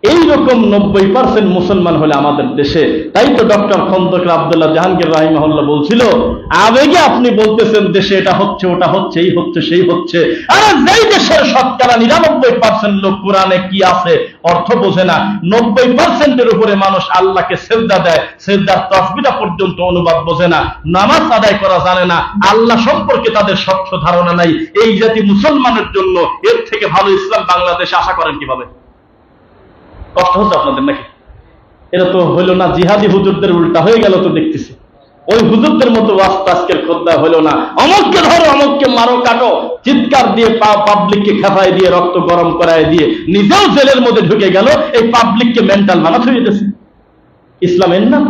এইরকম 90% মুসলমান হলে আমাদের দেশে। তাই তো ডক্টর খন্দকার আব্দুল্লাহ জাহাঙ্গীর রাহিমাহুল্লাহ বলছিল, আবেগে আপনি বলতেছেন দেশে এটা হচ্ছে, ওটা হচ্ছে, এই হচ্ছে, সেই হচ্ছে। আরে যেই দেশের শতকরা 99% লোক কোরআনে কি আছে অর্থ বোঝে না, 90%-এর উপরে মানুষ আল্লাহকে সেজদা দেয়, সেজদার তাসবিহটা পর্যন্ত অনুবাদ বোঝে না, নামাজ আদায় করা জানে না, আল্লাহ সম্পর্কে তাদের স্বচ্ছ ধারণা নাই। এই জাতি মুসলমানের জন্য এর থেকে ভালো ইসলাম বাংলাদেশে আশা করেন কিভাবে? কষ্ট হচ্ছে আপনাদের নাকি? এটা তো হইল না, জিহাদি হুজুরদের উল্টা হয়ে গেল তো দেখতেছি। ওই হুজুরদের মতো ওয়াস্তা আজকের খোদ্দা হইল না, অমুককে ধরো, অমুককে মারো, কাটো, চিৎকার দিয়ে পাবলিককে খেপায় দিয়ে, রক্ত গরম করায় দিয়ে নিজেও জেলের মধ্যে ঢুকে গেল, এই পাবলিককে মেন্টাল বানাতে হয়ে গেছে। ইসলামের নাম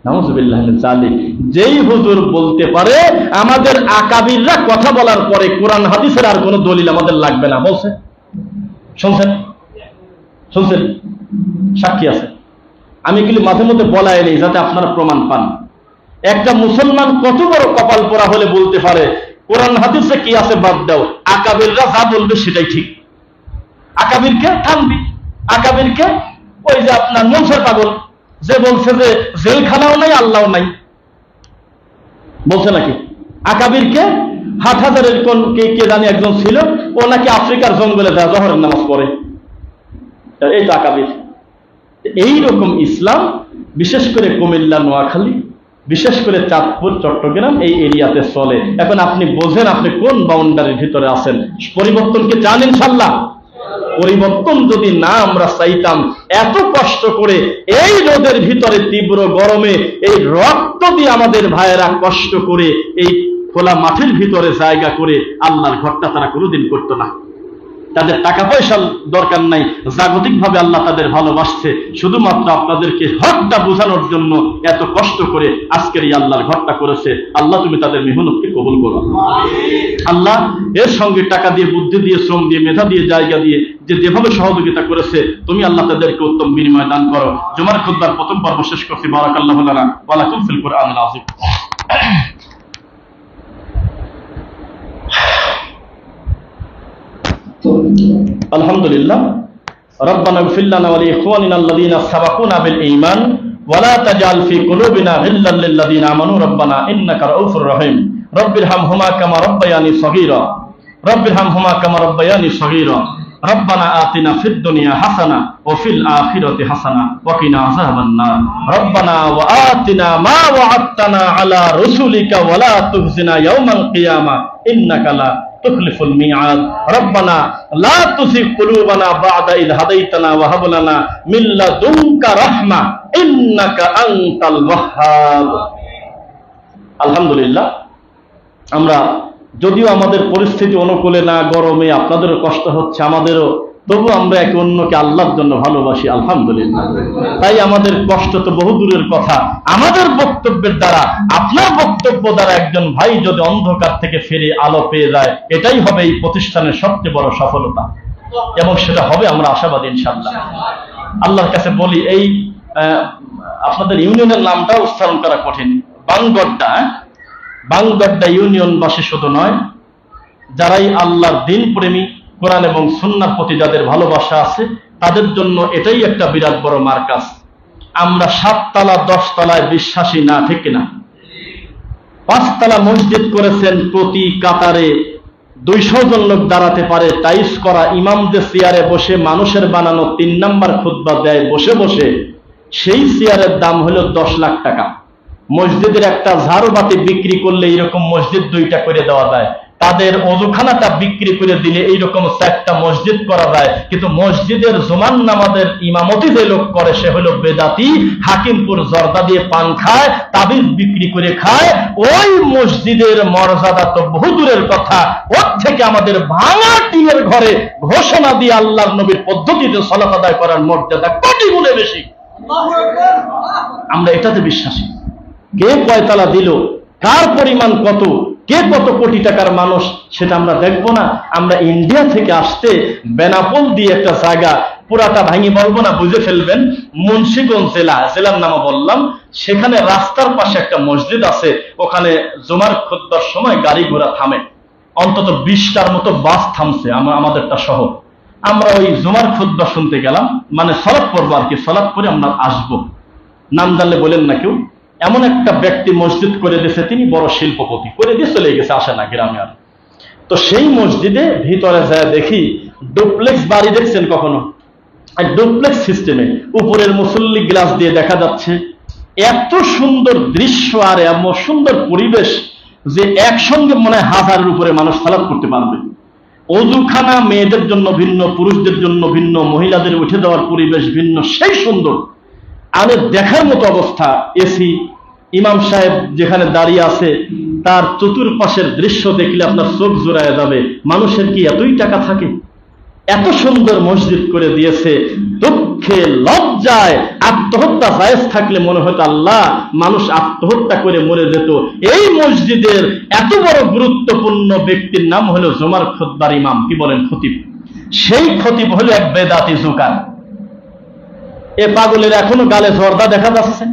নাউযুবিল্লাহ মিন যালিক। যেই হুজুর বলতে পারে আমাদের আকাবিররা কথা বলার পরে কোরআন হাদিসের আর কোনো দলিল আমাদের লাগবে না, বলছে, শুনছেন? শুনছেন? সাক্ষী আছে। আমি কিন্তু মাঝে মধ্যে বলাই নেই যাতে আপনারা প্রমাণ পান। একটা মুসলমান কত বড় কপাল পোড়া হলে বলতে পারে কোরআন হাদিসে কি আছে বাদ দাও, আকাবিররা যা বলবে সেটাই ঠিক। আকাবিরকে থানবি, আকাবিরকে ওই যে আপনার মনসার পাগল যে বলছে যে জেলখানাও নাই আল্লাহও নাই, বলছে নাকি? আকাবিরকে হাটহাজারের কোন কে জানি একজন ছিল, ও নাকি আফ্রিকার জঙ্গলে যায় জহরের নামাজ পড়ে, এই তো আকাবির। এইরকম ইসলাম বিশেষ করে কুমিল্লা, নোয়াখালী, বিশেষ করে চাঁদপুর, চট্টগ্রাম এই এরিয়াতে চলে। এখন আপনি বোঝেন আপনি কোন বাউন্ডারির ভিতরে আছেন। পরিবর্তনকে চান ইনশাল্লাহ? পরিবর্তন যদি না আমরা চাইতাম, এত কষ্ট করে এই রোদের ভিতরে তীব্র গরমে এই রক্ত দিয়ে আমাদের ভাইয়েরা কষ্ট করে এই খোলা মাঠের ভিতরে জায়গা করে আল্লাহর ঘরটা তারা কোনোদিন করতো না। তাদের টাকা পয়সার দরকার নাই, জাগতিকভাবে আল্লাহ তাদের ভালোবাসছে, শুধুমাত্র আপনাদেরকে হকটা বোঝানোর জন্য এত কষ্ট করে আজকের এই আল্লাহর ঘরটা করেছে। আল্লাহ তুমি তাদের মেহনতকে কবুল করো। আল্লাহ এর সঙ্গে টাকা দিয়ে, বুদ্ধি দিয়ে, শ্রম দিয়ে, মেধা দিয়ে, জায়গা দিয়ে যেভাবে সহযোগিতা করেছে তুমি আল্লাহ তাদেরকে উত্তম বিনিময় দান করো। জুমার খুতবার প্রথম পর্ব শেষ করছি। বারাকাল্লাহু লানা ওয়া লাকুম ফিল কুরআনিল আযীম। আলহামদুলিল্লাহ। রব্বানা ইগফির লানা ওয়া লিইখওয়ানিনা আল্লাযীনা সাবাকুনা বিল ঈমান ওয়া লা তাজআল ফি কুলুবিনা গিল্লাল লিল লাযীনা আমানু রব্বানা ইন্নাকা রাউফুর রহিম। রব্বিরহামহুমা কামা রাব্বায়ানি সগীরা। রব্বিরহামহুমা কামা রাব্বায়ানি সগীরা। রব্বানা আতিনা ফিদ দুনিয়া হাসানা ওয়া ফিল আখিরাতি হাসানা ওয়া কিনা আযাবান নার। রব্বানা ওয়া আতিনা মা ওয়া'আদতানা আলা রাসূলিকা ওয়া লা তুখজিনা ইয়াওমাল কিয়ামা ইন্নাকা লা তুখলিফুল মিআদ। রব্বানা লা তুযিগ কুলুবানা বা'দা ইয হাদাইতানা ওয়া হাব লানা মিন লাদুনকা রাহমা ইন্নাকা আনতাল ওয়াহ্হাব। আলহামদুলিল্লাহ, আমরা যদিও আমাদের পরিস্থিতি অনুকূলে না, গরমে আপনাদেরও কষ্ট হচ্ছে, আমাদেরও, তবু আমরা একে অন্যকে আল্লাহর জন্য ভালোবাসি। আলহামদুলিল্লাহ। তাই আমাদের কষ্ট তো বহু দূরের কথা, আমাদের বক্তব্যের দ্বারা, আপনার বক্তব্য দ্বারা একজন ভাই যদি অন্ধকার থেকে ফিরে আলো পেয়ে যায়, এটাই হবে এই প্রতিষ্ঠানের সবচেয়ে বড় সফলতা, এবং সেটা হবে আমরা আশাবাদী ইনশাআল্লাহ। আল্লাহর কাছে বলি, এই আপনাদের ইউনিয়নের নামটা উচ্চারণ করা কঠিন, বাংগড্ডা। বাংগড্ডা ইউনিয়নবাসী শুধু নয়, যারাই আল্লাহর দিন প্রেমী, কোরআন এবং সুন্নাহর প্রতি যাদের ভালোবাসা আছে, তাদের জন্য এটাই একটা বিরাট বড় মার্কাজ। আমরা 7 তলা 10 তলায় বিশ্বাসী না, ঠিক কিনা? 5 তলা মসজিদ করেছেন, প্রতি কাতারে 200 জন লোক দাঁড়াতে পারে, টাইস করা, ইমামদের চেয়ারে বসে মানুষের বানানো 3 নাম্বার খুতবা দেয় বসে বসে। সেই চেয়ারের দাম হলো 10 লাখ টাকা। মসজিদের একটা ঝাড়ুবাতি বিক্রি করলে এইরকম মসজিদ 2টা করে দেওয়া যায়। তাদের ওযুখানাটা বিক্রি করে দিলে এইরকম 4টা মসজিদ করা যায়। কিন্তু মসজিদের জুমার নামাজের ইমামতি যে লোক করে সে হলো বেদাতি, হাকিমপুর জর্দা দিয়ে পান খায়, তাবিজ বিক্রি করে খায়। ওই মসজিদের মর্যাদা তো বহু দূরের কথা, ওর থেকে আমাদের ভাঙা টিনের ঘরে ঘোষণা দিয়ে আল্লাহর নবীর পদ্ধতিতে সালাত আদায় করার মর্যাদা কোটি গুণে বেশি। আমরা এটাতে বিশ্বাসী। কে কয়তলা দিল, কার পরিমাণ কত, কে কত কোটি টাকার মানুষ, সেটা আমরা দেখবো না। আমরা ইন্ডিয়া থেকে আসতে বেনাপোল দিয়ে একটা জায়গা, পুরাটা ভাঙি বলবো না, বুঝে ফেলবেন, মুন্সিগঞ্জ জেলার নাম বললাম। সেখানে রাস্তার পাশে একটা মসজিদ আছে, ওখানে জুমার খুতবার সময় গাড়ি ঘোড়া থামে, অন্তত 20টার মতো বাস থামছে, আমাদেরটা সহ। আমরা ওই জুমার খুতবা শুনতে গেলাম, মানে সালাত পড়বো আর কি, সালাত করে আমরা আসবো। নাম জানলে বলেন না কেউ। এমন একটা ব্যক্তি মসজিদ করে দিয়েছে, তিনি বড় শিল্পপতি, করে দিয়ে চলে গেছে, আসে না গ্রামে আর। তো সেই মসজিদে ভিতরে যায় দেখি ডুপ্লেক্স বাড়ি, দেখছেন কখনো? ডুপ্লেক্স সিস্টেমে উপরের মুসল্লি গ্লাস দিয়ে দেখা যাচ্ছে। এত সুন্দর দৃশ্য আর এমন সুন্দর পরিবেশ যে একসঙ্গে মনে হয় 1000-এর উপরে মানুষ সালাত করতে পারবে। ওযুখানা মেয়েদের জন্য ভিন্ন, পুরুষদের জন্য ভিন্ন, মহিলাদের উঠে দেওয়ার পরিবেশ ভিন্ন, সেই সুন্দর। আমাদের দেখার মতো অবস্থা। এসি, ইমাম সাহেব যেখানে দাঁড়িয়ে আছে তার চতুর্পাশের দৃশ্য দেখলে আপনার চোখ জোড়ায় যাবে। মানুষের কি এতই টাকা থাকে? এত সুন্দর মসজিদ করে দিয়েছে। দুঃখে লজ্জায় আত্মহত্যা জায়েজ থাকলে মনে হতো আল্লাহ মানুষ আত্মহত্যা করে মরে যেত। এই মসজিদের এত বড় গুরুত্বপূর্ণ ব্যক্তির নাম হলো জুমার খুতবার ইমাম, কি বলেন, খতিব। সেই খতিব হলো এক বেদাতি জোকার। এ পাগলের এখনো গালে জর্দা দেখা যাচ্ছে,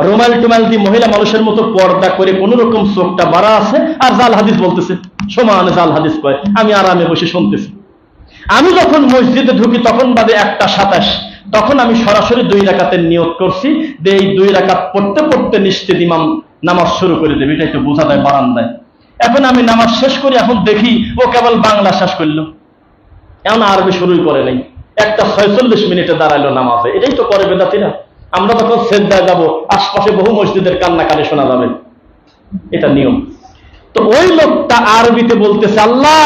রুমাল টুমাল দিয়ে মহিলা মানুষের মতো পর্দা করে কোন রকম চোখটা বাড়া আছে, আর জাল হাদিস বলতেছে, সমানে জাল হাদিস কয়। আমি আরামে বসে শুনতেছি। আমি যখন মসজিদে ঢুকি তখন বাদে 1:27, তখন আমি সরাসরি 2 রাকাতের নিয়ত করছি যে এই 2 রাকাত পড়তে পড়তে নিশ্চিত ইমাম নামাজ শুরু করে দেবে, এটাই তো বোঝা যায় বারান্দায়। এখন আমি নামাজ শেষ করি, এখন দেখি ও কেবল বাংলা শেষ করলো, এখন আরবি শুরুই করে নাই। 1:46 মিনিটে দাঁড়াইলো নামাজে। এটাই তো করে বেদাতিরা। আমরা যখন সেজদায় যাব আশপাশে বহু মসজিদের কান্নাকাটি শোনা যাবে, এটা নিয়ম। তো ওই লোকটা আরবিতে বলতেছে, আল্লাহ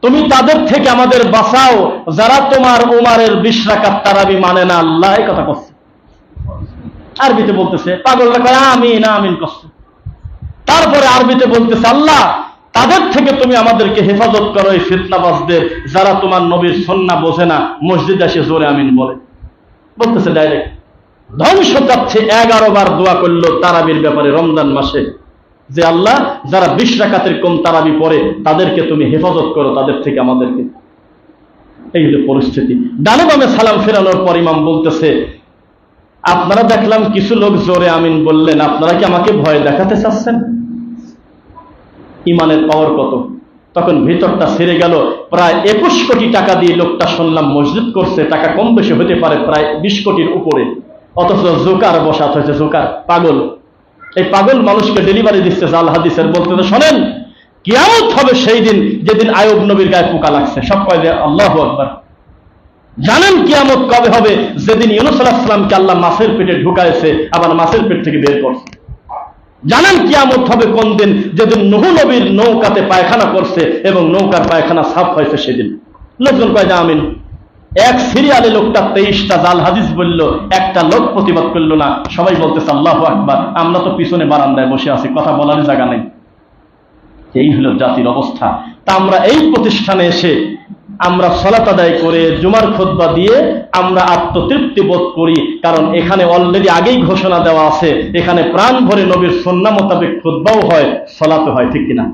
তুমি তাদের থেকে আমাদের বাঁচাও যারা তোমার উমারের 20 রাকাত তারাবি মানে না। আল্লাহ এই কথা করছে, আরবিতে বলতেছে। পাগলরা কয় আমিন আমিন করছে। তারপরে আরবিতে বলতেছে, আল্লাহ তাদের থেকে তুমি আমাদেরকে হেফাজত করো এই ফিতনাবাজদের, যারা তোমার নবীর সুন্নাহ বোঝে না, মসজিদে এসে জোরে আমিন বলে। বলতেছে ডাইরেক্ট ধ্বংস চাচ্ছে। 11 বার দোয়া করলো তারাবির ব্যাপারে রমজান মাসে, যে আল্লাহ যারা 20 রাকাতের কম তারাবি পড়ে তাদেরকে তুমি হেফাজত করো, তাদের থেকে আমাদেরকে। এই হলো পরিস্থিতি। ডানে বামে সালাম ফেরানোর পর ইমাম বলতেছে, আপনারা দেখলাম কিছু লোক জোরে আমিন বললেন, আপনারা কি আমাকে ভয় দেখাতে চাচ্ছেন? ইমানের পাওয়ার কত! তখন ভিতরটা ছেড়ে গেল। প্রায় 21 কোটি টাকা দিয়ে লোকটা শুনলাম মসজিদ করছে, টাকা কম বেশি হতে পারে, প্রায় 20 কোটির উপরে, অথচ জোকার বসাত হয়েছে। জোকার পাগল, এই পাগল মানুষকে ডেলিভারি দিচ্ছে জাল হাদিসের। বলতে শোনেন, কিয়ামত হবে সেই দিন যেদিন আয়ুব নবীর গায়ে পোকা লাগছে। সব কয় যে আল্লাহু আকবার। জানেন কিয়ামত কবে হবে? যেদিন ইউনূস আলাইহিস সালামকে আল্লাহ মাছের পেটে ঢুকাইছে, আবার মাছের পেট থেকে বের করছে। জানেন কিয়ামত হবে কোন দিন? যেদিন নূহ নবীর নৌকাতে পায়খানা করছে এবং নৌকার পায়খানা সাফ হয়েছে সেদিন। লোকজন কয় যে আমিন। এক সিরিয়ালে লোকটা 23টা জাল হাদিস বলল, একটা লোক প্রতিবাদ করলো না। সবাই বলতেছে আল্লাহু আকবার। আমরা তো পিছনে বারান্দায় বসে আছি, কথা বলার জায়গা নেই। এই হলো জাতির অবস্থা। তা আমরা এই প্রতিষ্ঠানে এসে আমরা সালাত আদায় করে জুমার খুতবা দিয়ে আমরা আত্মতৃপ্তি বোধ করি, কারণ এখানে অলরেডি আগেই ঘোষণা দেওয়া আছে, এখানে প্রাণ ভরে নবীর সুন্নাহ মোতাবেক খুতবাও হয়, সালাতও হয়, ঠিক কিনা?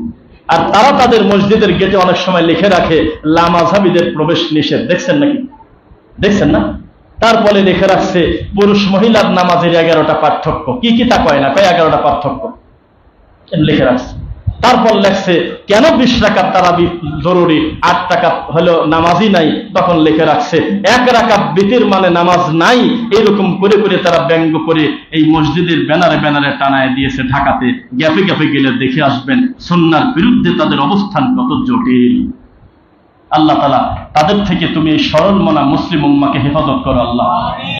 আর তারা তাদের মসজিদের গেটে অনেক সময় লিখে রাখে লামাযহাবীদের প্রবেশ নিষেধ। দেখছেন নাকি? দেখছেন না? তারপরে লিখে রাখছে পুরুষ মহিলার নামাজের 11টা পার্থক্য। কি কি তা কয় না, কয় 11টা পার্থক্য লিখে রাখছে। তারপর লেখছে কেন 20 রাকাত তারাবি জরুরি, 8 রাকাত হলো নামাজই নাই। তখন লিখে রাখছে 1 রাকাত বিতির মানে নামাজ নাই। এরকম করে করে তারা ব্যঙ্গ করে এই মসজিদের ব্যানারে ব্যানারে টানায় দিয়েছে ঢাকাতে। গ্যাপে গ্যাপে গেলে দেখে আসবেন সুন্নাহর বিরুদ্ধে তাদের অবস্থান কত জটিল। আল্লাহ তাআলা তাদের থেকে তুমি এই সরল মনা মুসলিম উম্মাহকে হেফাজত করো আল্লাহ।